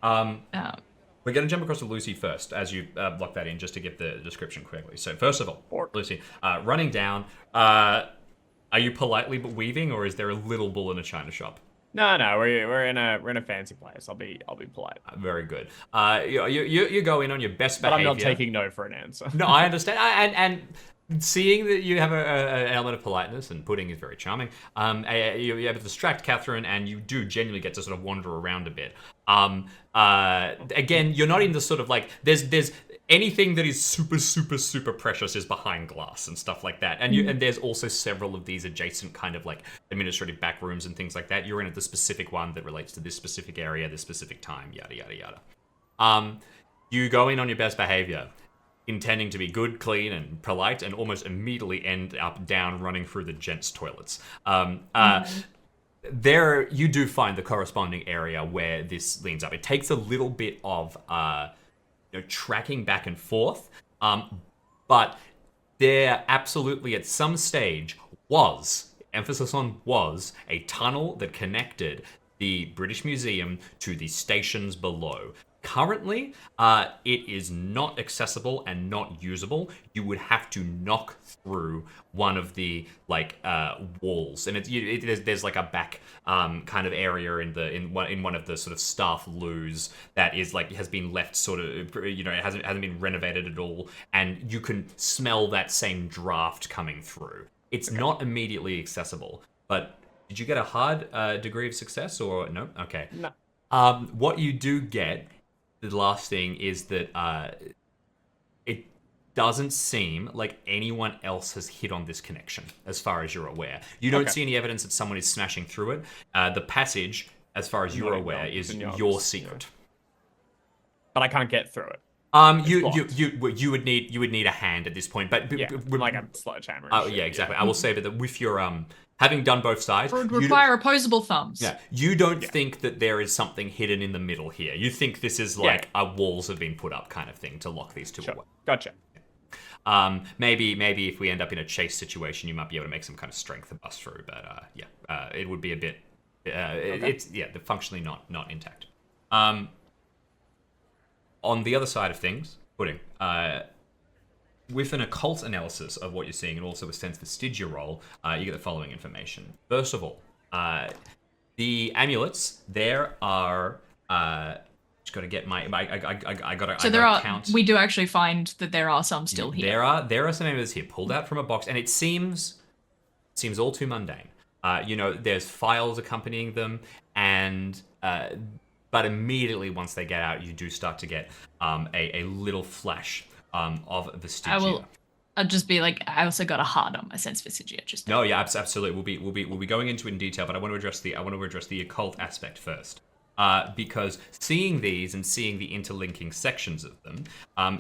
We're going to jump across to Lucy first, as you block that in, just to get the description quickly. So first of all, Lucy, running down. Are you politely weaving, or is there a little bull in a china shop? No, we're in a fancy place. I'll be polite. Very good. You go in on your best behavior. But I'm not taking no for an answer. No, I understand. And seeing that you have an element of politeness, and Pudding is very charming, you're able to distract Catherine, and you do genuinely get to sort of wander around a bit. Again, you're not in the sort of like there's anything that is super, super, super precious is behind glass and stuff like that. And there's also several of these adjacent kind of like administrative back rooms and things like that. You're in the specific one that relates to this specific area, this specific time, yada, yada, yada. You go in on your best behavior, intending to be good, clean, and polite, and almost immediately end up down running through the gents' toilets. There, you do find the corresponding area where this leans up. It takes a little bit of tracking back and forth, but there absolutely at some stage was, emphasis on was, a tunnel that connected the British Museum to the stations below. Currently, it is not accessible and not usable. You would have to knock through one of the walls, and there's like a back kind of area in one of the sort of staff loos that is like has been left sort of it hasn't been renovated at all, and you can smell that same draft coming through. It's not immediately accessible, but did you get a hard degree of success or no? Okay. No. What you do get. The last thing is that it doesn't seem like anyone else has hit on this connection, as far as you're aware. You don't see any evidence that someone is smashing through it. The passage, as far as you're aware, is your secret. But I can't get through it. You would need a hand at this point, but like a sledgehammer. Oh yeah, exactly. I will say that with your having done both sides, it would require opposable thumbs. Yeah, you don't think that there is something hidden in the middle here. You think this is like walls have been put up kind of thing to lock these two away. Gotcha. Maybe if we end up in a chase situation, you might be able to make some kind of strength to bust through. But it would be a bit. It's functionally not intact. On the other side of things, Pudding. With an occult analysis of what you're seeing and also a sense vestigia roll, you get the following information. First of all, the amulets, there are... just got to get my... I got to count. We do actually find that there are some still here. There are some amulets here pulled out from a box, and it seems seems all too mundane. You know, there's files accompanying them, and but immediately once they get out, you do start to get a little flash of Vestigia. I'll just be like, I also got a heart on my sense Vestigia. Just no, yeah, absolutely. We'll be going into it in detail, but I want to address the occult aspect first. Because seeing these and seeing the interlinking sections of them,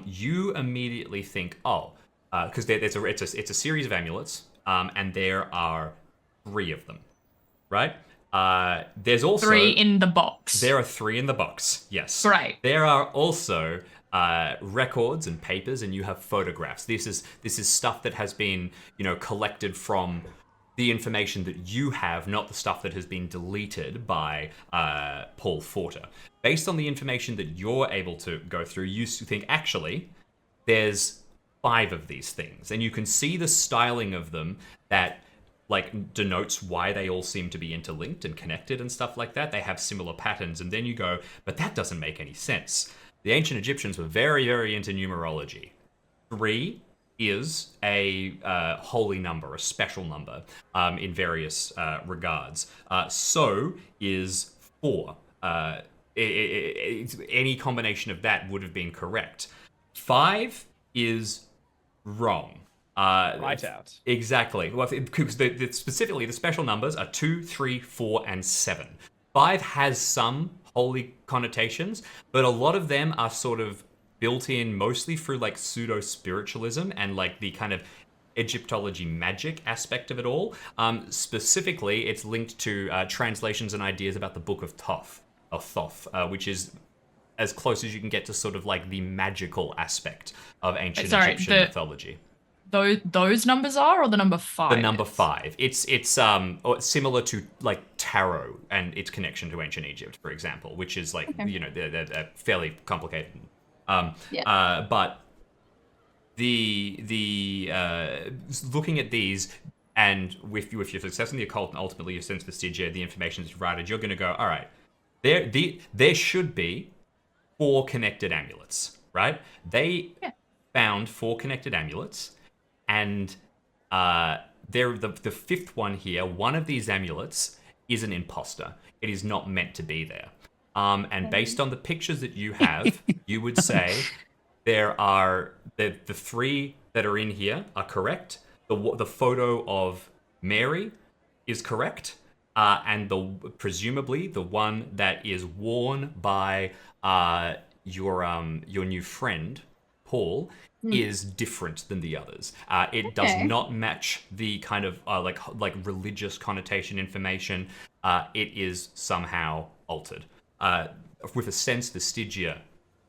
you immediately think, because it's a series of amulets, and there are 3 of them, right? There's also 3 in the box. There are 3 in the box. Yes. Right. There are also records and papers, and you have photographs. This is stuff that has been, collected from the information that you have, not the stuff that has been deleted by Paul Forter. Based on the information that you're able to go through, you think, actually, there's 5 of these things. And you can see the styling of them that denotes why they all seem to be interlinked and connected and stuff like that. They have similar patterns. And then you go, but that doesn't make any sense. The ancient Egyptians were very, very into numerology. 3 is a holy number, a special number in various regards. So is 4. Any combination of that would have been correct. 5 is wrong. Right out. Exactly. Well, because specifically the special numbers are 2, 3, 4, and 7. 5 has some holy connotations, but a lot of them are sort of built in mostly through pseudo-spiritualism and the kind of Egyptology magic aspect of it all. Specifically, it's linked to translations and ideas about the Book of Thoth, which is as close as you can get to sort of the magical aspect of ancient Egyptian mythology. Those numbers are, or the number 5? The number 5. It's similar to tarot and its connection to ancient Egypt, for example, which is they're fairly complicated. But the looking at these, and with your success in the occult and ultimately your sense Vestigia, the information that's provided, you're going to go, all right, there should be 4 connected amulets, right? They found 4 connected amulets, and they're the 5th one here. One of these amulets is an imposter. It is not meant to be there. And based on the pictures that you have, you would say there are the 3 that are in here are correct. The photo of Mary is correct, and presumably the one that is worn by your new friend Paul is different than the others. It does not match the kind of religious connotation information. It is somehow altered. With a sense Vestigia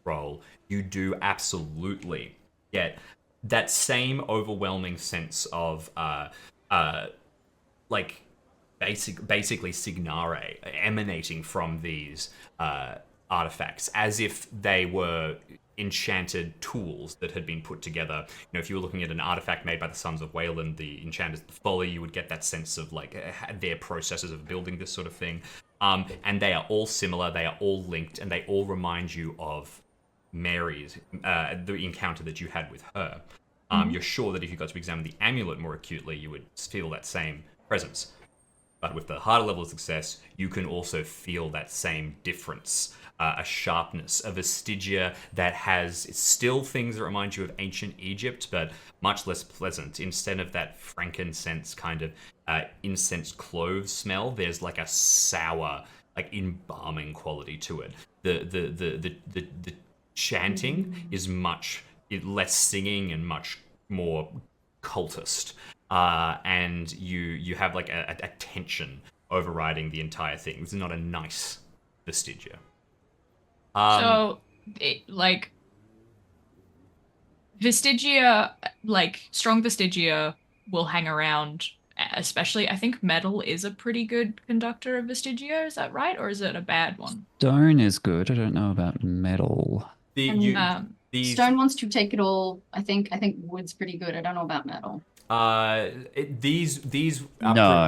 role, you do absolutely get that same overwhelming sense of basically signare emanating from these artifacts, as if they were enchanted tools that had been put together. If you were looking at an artifact made by the Sons of Wayland, the enchanters of the Folly, you would get that sense of their processes of building this sort of thing. And they are all similar, they are all linked, and they all remind you of Mary's, the encounter that you had with her. You're sure that if you got to examine the amulet more acutely, you would feel that same presence. But with the harder level of success, you can also feel that same difference, a sharpness, a Vestigia that has still things that remind you of ancient Egypt, but much less pleasant. Instead of that frankincense kind of incense clove smell, there's a sour, embalming quality to it. The chanting is much less singing and much more cultist. And you have a tension overriding the entire thing. This is not a nice Vestigia. Vestigia, strong Vestigia will hang around, especially, I think metal is a pretty good conductor of Vestigia, is that right? Or is it a bad one? Stone is good. I don't know about metal. Stone wants to take it all. I think wood's pretty good. I don't know about metal.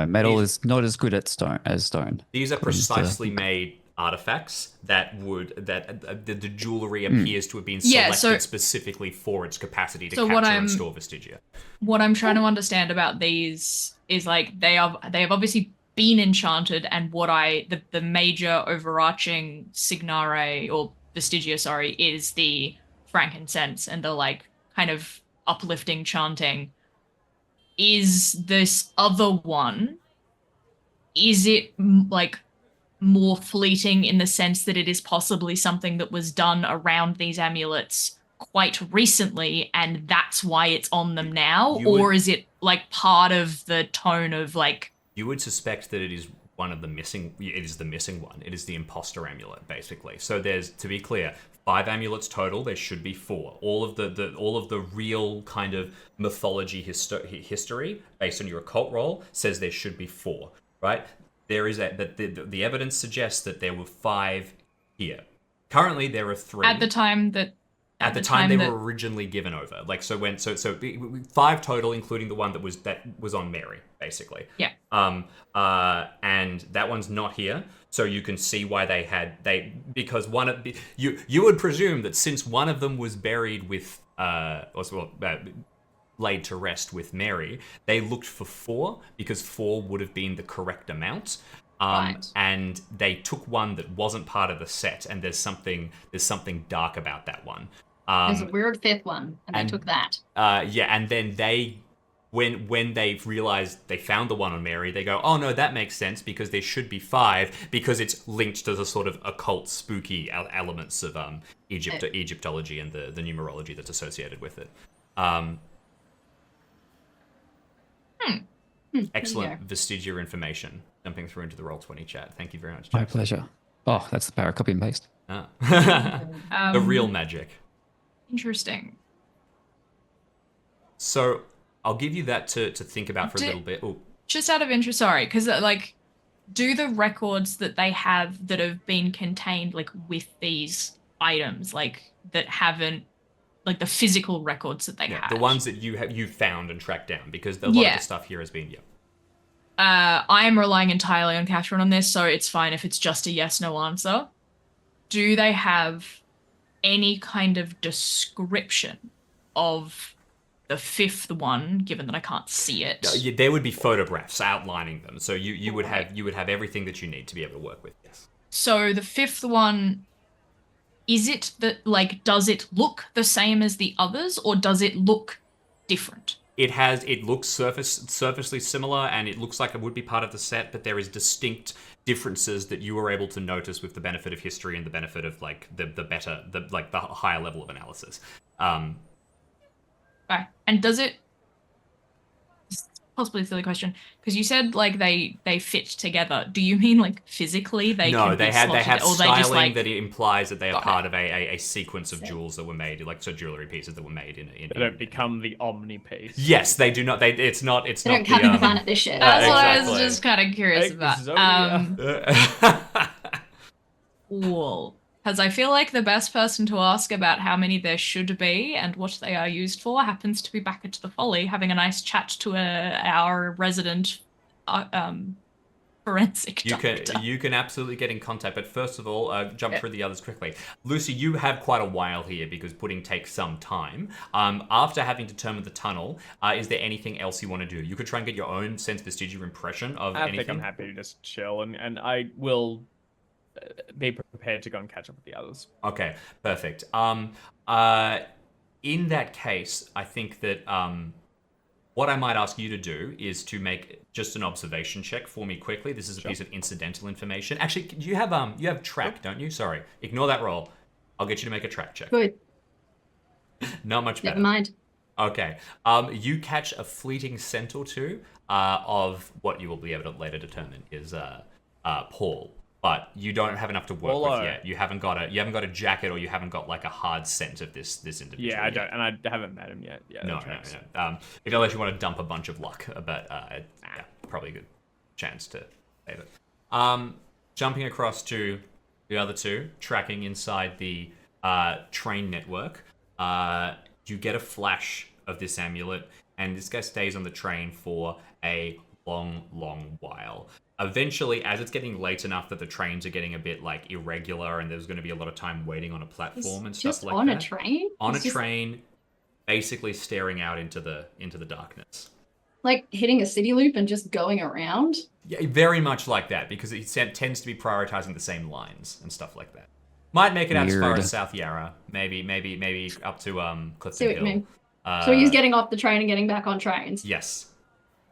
Metal is not as good as stone. These are precisely made artifacts that the jewelry appears to have been Yeah, selected so- specifically for its capacity to So what capture I'm- and store vestigia. What I'm trying to understand about these is like they have obviously been enchanted, and the major overarching signare or vestigia, sorry, is the frankincense and the like kind of uplifting chanting. Is this other one, is it like more fleeting in the sense that it is possibly something that was done around these amulets quite recently and that's why it's on them now? Or is it like part of the tone of like... You would suspect that it is one of the missing. It is the missing one. It is the imposter amulet, basically. So there's, to be clear, 5 amulets total. There should be 4. All of the real kind of mythology history based on your occult roll says there should be 4. Right? There is but the evidence suggests that there were 5 here. Currently, there are 3. At the time that... At the time they were originally given over, like so 5 total, including the one that was on Mary, basically. Yeah. And that one's not here, so you can see why because one of you would presume that since one of them was buried with laid to rest with Mary, they looked for 4 because 4 would have been the correct amount. Right. And they took one that wasn't part of the set, and there's something dark about that one. There's a weird 5th one, and they took that. And then when they realized they found the one on Mary, they go, oh no, that makes sense because there should be 5 because it's linked to the sort of occult, spooky elements of Egyptology and the numerology that's associated with it. Excellent vestigial information. Jumping through into the Roll20 chat. Thank you very much, My James. pleasure. Oh, that's the power of copy and paste. The real magic. Interesting. So I'll give you that to think about for a little bit. Ooh. Just out of interest, sorry, because like, do the records that they have that have been contained like with these items, like that haven't, like the physical records that they have, the ones that you've found and tracked down, because a lot of the stuff here has been I am relying entirely on Catherine on this, so it's fine if it's just a yes/no answer. Do they have any kind of description of the 5th one, given that I can't see it? There would be photographs outlining them, so you would have everything that you need to be able to work with. Yes. So the 5th one, is it that like, does it look the same as the others, or does it look different? It looks surfacely similar, and it looks like it would be part of the set, but there is distinct differences that you were able to notice with the benefit of history and the benefit of like the higher level of analysis. Okay. And does it, possibly a silly question, because you said like they fit together. Do you mean like physically they No, can they be have slotted, or styling they just like... that it implies that they are Got part of a sequence of jewels that were made, like jewelry pieces that were made in They don't become the Omni piece. Yes, they do not. It's not They don't come in the fun at this shit. That's what I exactly. was just kind of curious about. Cool. Because I feel like the best person to ask about how many there should be and what they are used for happens to be back at the Folly, having a nice chat to our resident forensic doctor. You can absolutely get in contact, but first of all, jump through the others quickly. Lucy, you have quite a while here because pudding takes some time. After having determined the tunnel, is there anything else you want to do? You could try and get your own sense vestigial impression of anything. I think I'm happy to just chill, and I will be prepared to go and catch up with the others. Okay, perfect. In that case, I think that what I might ask you to do is to make just an observation check for me quickly. This is a piece of incidental information. Actually, you have track, don't you? Sorry, ignore that roll. I'll get you to make a track check. Good. Not much better. Never mind. Okay. You catch a fleeting scent or two of what you will be able to later determine is Paul. But you don't have enough to work with yet. You haven't got a jacket, or you haven't got like a hard scent of this individual. Yeah, I yet. don't, and I haven't met him yet. Yeah, No. Unless you want to dump a bunch of luck, but probably a good chance to save it. Jumping across to the other two, tracking inside the train network, you get a flash of this amulet, and this guy stays on the train for a long while. eventually, as it's getting late enough that the trains are getting a bit like irregular, and there's going to be a lot of time waiting on a platform and stuff Just like on that. a train? On He's a just, train, basically staring out into the darkness. like hitting a city loop and just going around? Yeah, very much like that, because it tends to be prioritizing the same lines and stuff like that. Might make it out as far Weird. as South Yarra, maybe up to See Clifton what you Hill. mean. So he's getting off the train and getting back on trains. Yes,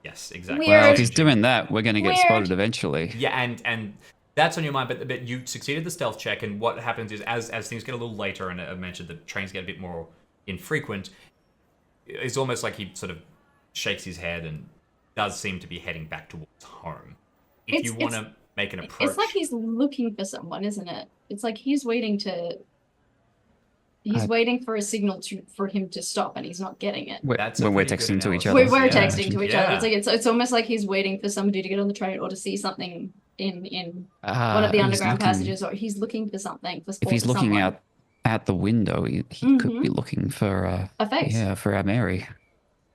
exactly. Weird. Well, if he's doing that, we're going to get Weird. spotted eventually. Yeah, and that's on your mind, but you succeeded the stealth check, and what happens is as things get a little later, and I mentioned the trains get a bit more infrequent, it's almost like he sort of shakes his head and does seem to be heading back towards home. If you want to make an approach, It's like he's looking for someone, isn't it? It's like he's waiting for a signal for him to stop, and he's not getting it. That's a When we're pretty good texting to each analysis. other. We're Yeah. texting to each other. It's Yeah. like it's almost like he's waiting for somebody to get on the train or to see something in one of the He's underground looking- passages, or he's looking for something. If he's looking someone. out the window, he could be looking for A face. yeah, for our Mary.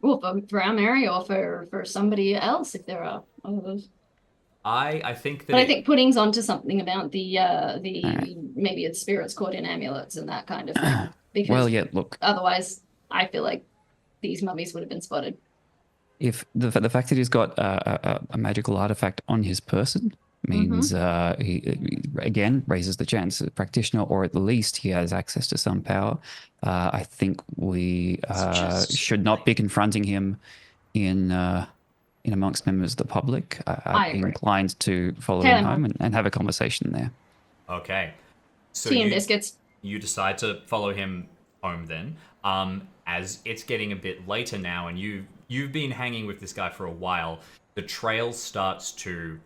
Well, for our Mary or for somebody else, if there are others. I think that But I think Pudding's onto something about the maybe it's spirits caught in amulets and that kind of thing. Because Well, yeah, look, otherwise, I feel like these mummies would have been spotted. if the fact that he's got a magical artifact on his person means he again raises the chance as a practitioner, or at the least he has access to some power. I think we should not be confronting him in amongst members of the public. I'd be agree. inclined to follow Tail him him home and have a conversation there. Okay. So Tea and biscuits. you decide to follow him home then. As it's getting a bit later now, and you've been hanging with this guy for a while, the trail starts to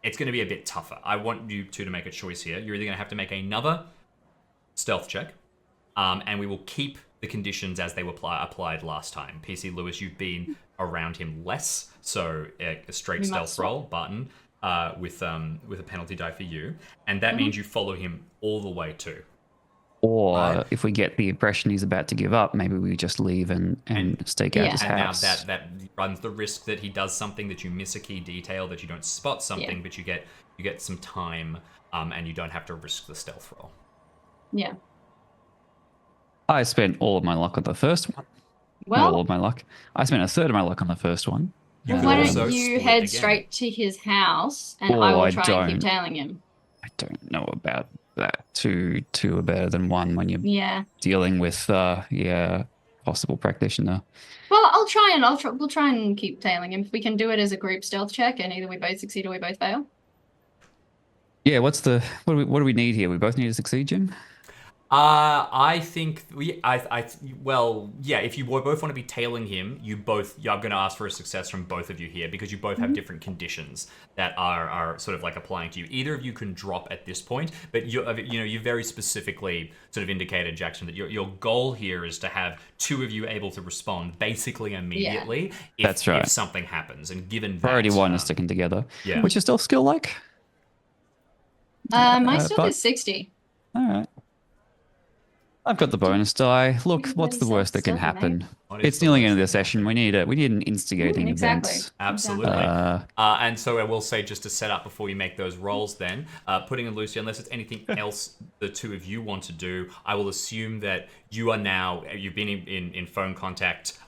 it's going to be a bit tougher. I want you two to make a choice here. You're either going to have to make another stealth check, and we will keep the conditions as they were applied last time. PC Lewis, you've been around him less, so a straight We stealth must swap. roll button with a penalty die for you, and that means you follow him all the way too. Or Right. if we get the impression he's about to give up, maybe we just leave and stake out Yeah. his And now house. that runs the risk that he does something, that you miss a key detail, that you don't spot something, Yeah. but you get some time, and you don't have to risk the stealth roll. Yeah. I spent all of my luck on the first one. Not all Well, of my luck. I spent a third of my luck on the first one. You could why also don't you split head again. straight to his house, and Oh, I will I try and keep don't. tailing him. I don't know about that. Two are better than one when you're Yeah. dealing with possible practitioner. Well, we'll try and keep tailing him. If we can do it as a group stealth check, and either we both succeed or we both fail. Yeah, what do we need here? We both need to succeed, Jim? I think well, yeah. If you both want to be tailing him, I'm going to ask for a success from both of you here, because you both have different conditions that are sort of like applying to you. Either of you can drop at this point, but you very specifically sort of indicated, Jackson, that your goal here is to have two of you able to respond basically immediately if, That's right. if something happens. And given that, Priority one is sticking together. yeah. Which is still skill like? My stealth but- is 60. All right. I've got the bonus die. Look, what's the Everybody worst that can says something, happen? What is It's the nearly the worst end of the that can session. We need an instigating Exactly. event. Absolutely. Uh, And so I will say, just to set up before you make those rolls then, Pudding and Lucy, unless it's anything else the two of you want to do, I will assume that you've been in phone contact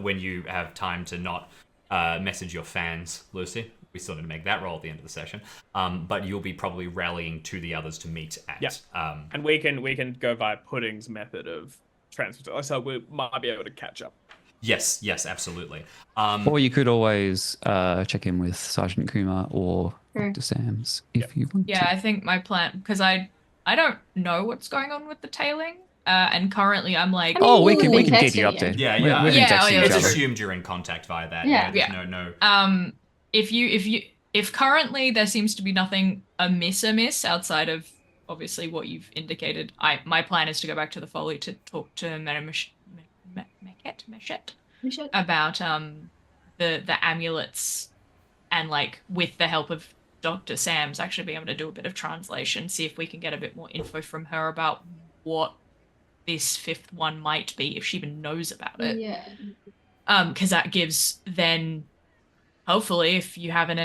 when you have time to not message your fans, Lucy. We still need to make that roll at the end of the session. But you'll be probably rallying to the others to meet at. Yeah. And we can go via Pudding's method of transfer, so we might be able to catch up. Yes, absolutely. Or you could always check in with Sergeant Kumar or Sure. Dr. Sams if you want Yeah, to. I think my plan, because I don't know what's going on with the tailing, and currently I'm like, I mean, Oh, we you can would've been keep you texting updated. Yeah, We- yeah. we can Yeah, text oh, yeah, each It's that's other. assumed you're in contact via that. Yeah. There's Yeah. no. if currently there seems to be nothing amiss outside of obviously what you've indicated, my plan is to go back to the Foley to talk to Meshet We should. about the amulets, and like with the help of Dr. Sam's actually being able to do a bit of translation, see if we can get a bit more info from her about what this fifth one might be, if she even knows about it. Yeah. Because that gives then hopefully, if you haven't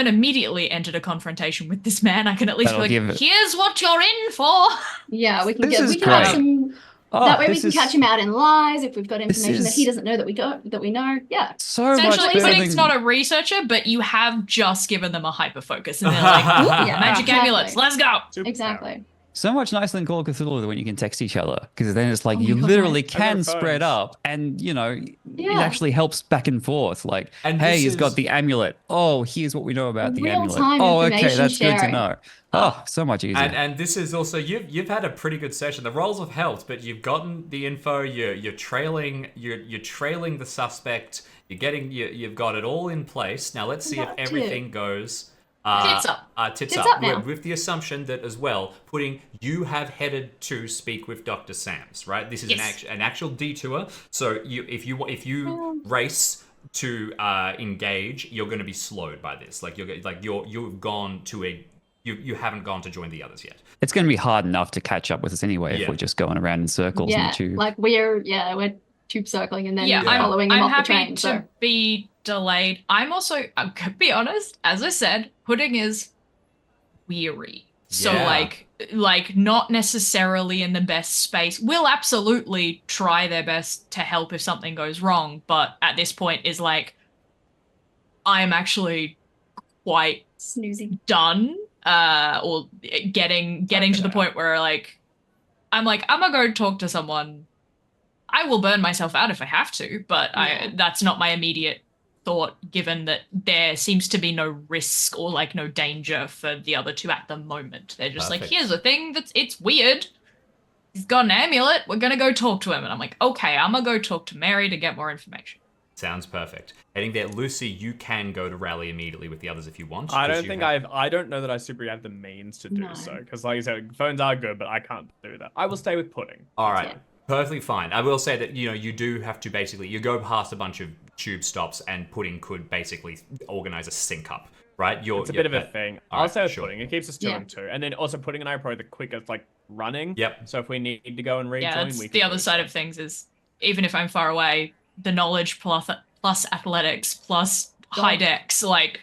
immediately entered a confrontation with this man, I can at least That'll be like, give it- here's what you're in for. Yeah, we can This is we can have great. some. Oh, That way we this can is catch him out in lies if we've got This information that he is- doesn't know that we know. Yeah. so much Essentially, better Pudding's than... not a researcher, but you have just given them a hyper focus, and they're like, "Ooh, Yeah, magic exactly. amulets, let's go." Superpower. Exactly. So much nicer than Call of Cthulhu when you can text each other, because then it's like Oh my you God, literally right. can And their spread phones. up, and it Yeah. actually helps back and forth. Like, And hey, this he's is- got the amulet. Oh, here's what we know about the amulet. Real-time Oh, okay, information that's good to sharing. know. Oh, so much easier. And this is also you've had a pretty good session. The rolls have helped, but you've gotten the info. You're trailing the suspect. You've got it all in place. Now let's see if Got everything goes. Tits up. Tits Tits up. up now. With the assumption that as well, you have headed to speak with Dr. Sams, right? This is Yes. an actual detour. So if you race to engage, you're going to be slowed by this. Like you've gone to you haven't gone to join the others yet. It's going to be hard enough to catch up with us anyway Yeah. if we're just going around in circles in Yeah. the tube. Like we're tube circling and then Yeah, following them I'm off the happy train. to So be delayed. I'm to be honest, as I said, Pudding is weary. So Yeah. like not necessarily in the best space. Will absolutely try their best to help if something goes wrong, but at this point is like I'm actually quite snoozy. done or getting to the point where I'm gonna go talk to someone. I will burn myself out if I have to, but Yeah. that's not my immediate thought, given that there seems to be no risk or like no danger for the other two at the moment. They're just Perfect. like, here's a thing it's weird. He's got an amulet. We're gonna go talk to him. And I'm like, okay, I'm gonna go talk to Mary to get more information. Sounds perfect. Heading there, Lucy, you can go to rally immediately with the others if you want. I 'cause don't you think have- I don't know that I super have the means to do No. so. Because like I said, phones are good, but I can't do that. I will stay with Pudding. All right, Yeah. perfectly fine. I will say that you do have to basically you go past a bunch of tube stops, and Pudding could basically organize a sync up, right? It's a bit of a thing. all I'll right, stay with sure. Pudding. It keeps us 2 Yeah. and 2. And then also Pudding and I are probably the quickest like running. Yep. So if we need to go and rejoin, Yeah, that's we can the other do side so. of things is even if I'm far away, the knowledge plus athletics plus high dex, like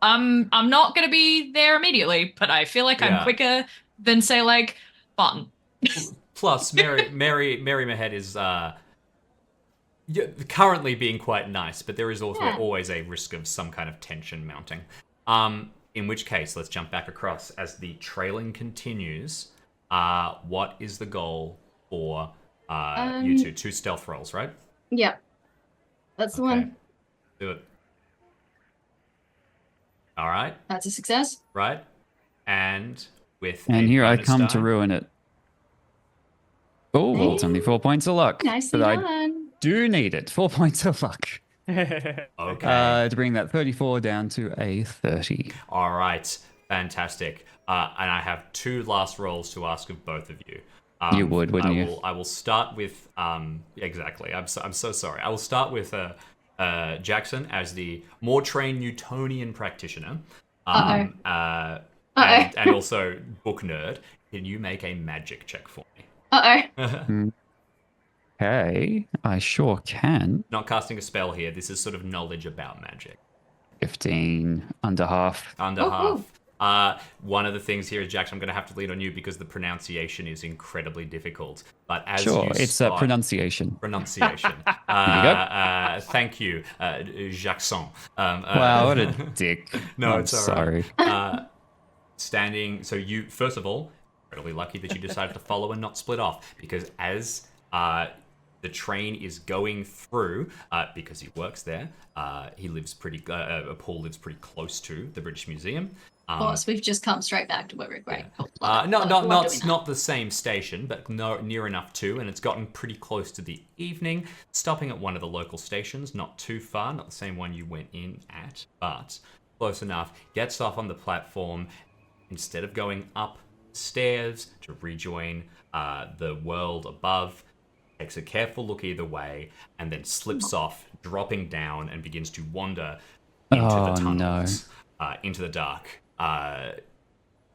I'm not gonna be there immediately, but I feel like Yeah. I'm quicker than say like Barton. Plus, Mary Mahed is currently being quite nice, but there is also Yeah. always a risk of some kind of tension mounting. In which case, let's jump back across as the trailing continues. What is the goal for you two? 2 stealth rolls, right? Yeah. That's the Okay. one. Do it. All right, That's a success. right, and with And a here I bonus come die. to ruin it. Oh, well, it's only 4 points of luck. Nicely but I done. do need it. 4 points of luck. Okay. To bring that 34 down to a 30. All right, fantastic. And I have 2 last rolls to ask of both of you. You would, wouldn't you? I will start with exactly. I'm so sorry. I will start with Jackson as the more trained Newtonian practitioner. And also book nerd. Can you make a magic check for me? Okay, I sure can. Not casting a spell here. This is sort of knowledge about magic. 15, under half. Under Oh, half. One of the things here is, Jackson, I'm going to have to lean on you because the pronunciation is incredibly difficult. But as Sure, you it's spot, pronunciation. pronunciation. Thank you, Jackson. Wow, what a dick. No, I'm it's all sorry. right. Standing, so you, first of all, incredibly lucky that you decided to follow and not split off, because as the train is going through, because he works there, he lives Paul lives pretty close to the British Museum. Of course, we've just come straight back to where we're great. Not the same station, but near enough to, and it's gotten pretty close to the evening. Stopping at one of the local stations, not too far, not the same one you went in at, but close enough. Gets off on the platform. Instead of going upstairs to rejoin the world above, takes a careful look either way, and then slips off, dropping down, and begins to wander into the tunnels, into the dark.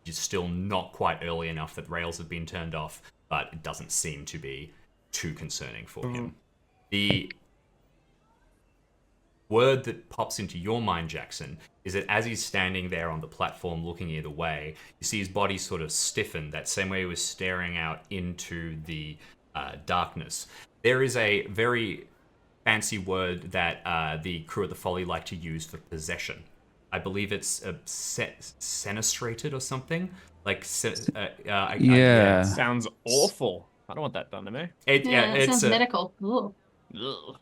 It's still not quite early enough that rails have been turned off, but it doesn't seem to be too concerning for him. word that pops into your mind, Jackson, is that as he's standing there on the platform looking either way, you see his body sort of stiffen, that same way he was staring out into the darkness. There is a very fancy word that the crew at the Folly like to use for possession. I believe it's senestrated or something. Like, Yeah. Sounds awful. I don't want that done to me. It It sounds it's medical. Ooh. Ugh.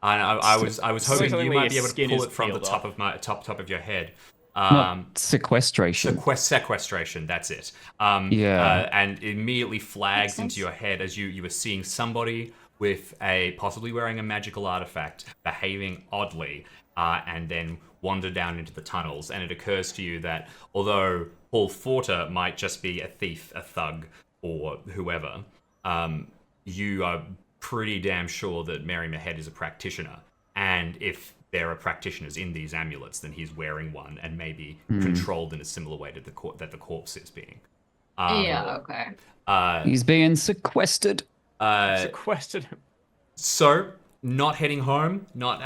I was hoping something you where might be your able to skin pull is it from the peeled top off. of my top of your head. Not sequestration. Sequestration, that's it. Yeah. And immediately flags sense. into your head as you were seeing somebody with a possibly wearing a magical artifact behaving oddly, and then wander down into the tunnels. And it occurs to you that although Paul Forter might just be a thief, a thug, or whoever, you are pretty damn sure that Mary Mahed is a practitioner. And if there are practitioners in these amulets, then he's wearing one and maybe controlled in a similar way to that the corpse is being. Yeah, okay. He's being sequestered. Sequestered him. So, not heading home, not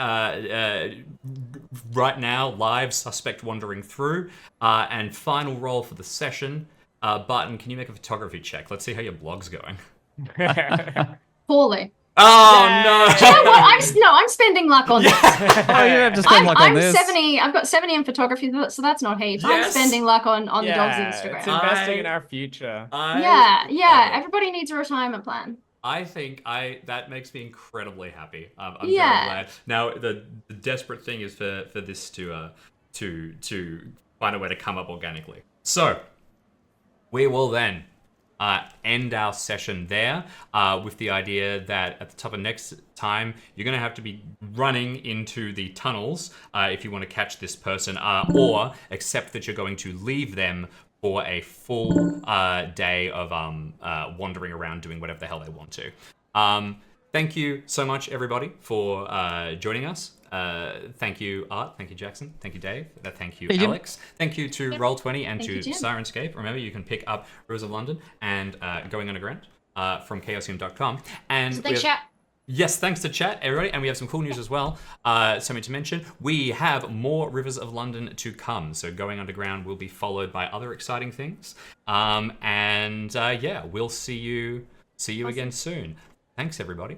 right now, live suspect wandering through, and final roll for the session. Barton, can you make a photography check? Let's see how your blog's going. Poorly. Oh Yay! no! Do you know what? I'm spending luck on this. Oh, you have to spend luck on I'm this. 70. I've got 70 in photography, so that's not heaps. I'm Yes. spending luck on the dog's Yeah, Instagram. it's investing in our future. Yeah. love it. Everybody needs a retirement plan. I think that makes me incredibly happy. I'm Yeah. very glad. Now the desperate thing is for this to find a way to come up organically. So we will then end our session there with the idea that at the top of next time you're going to have to be running into the tunnels if you want to catch this person, or accept that you're going to leave them for a full day of wandering around doing whatever the hell they want to. Thank you so much, everybody, for joining us. Thank you, Art. Thank you, Jackson. Thank you, Dave. Thank you, Hey, Jim. Alex. Thank you to Roll20 and Thank to you, Jim. Sirenscape. Remember, you can pick up Rivers of London and Going Underground from chaosium.com. And So we thanks, have- chat. Yes, thanks to chat, everybody. And we have some cool news as well. Something to mention, we have more Rivers of London to come. So Going Underground will be followed by other exciting things. Yeah, we'll see you again soon. Thanks, everybody.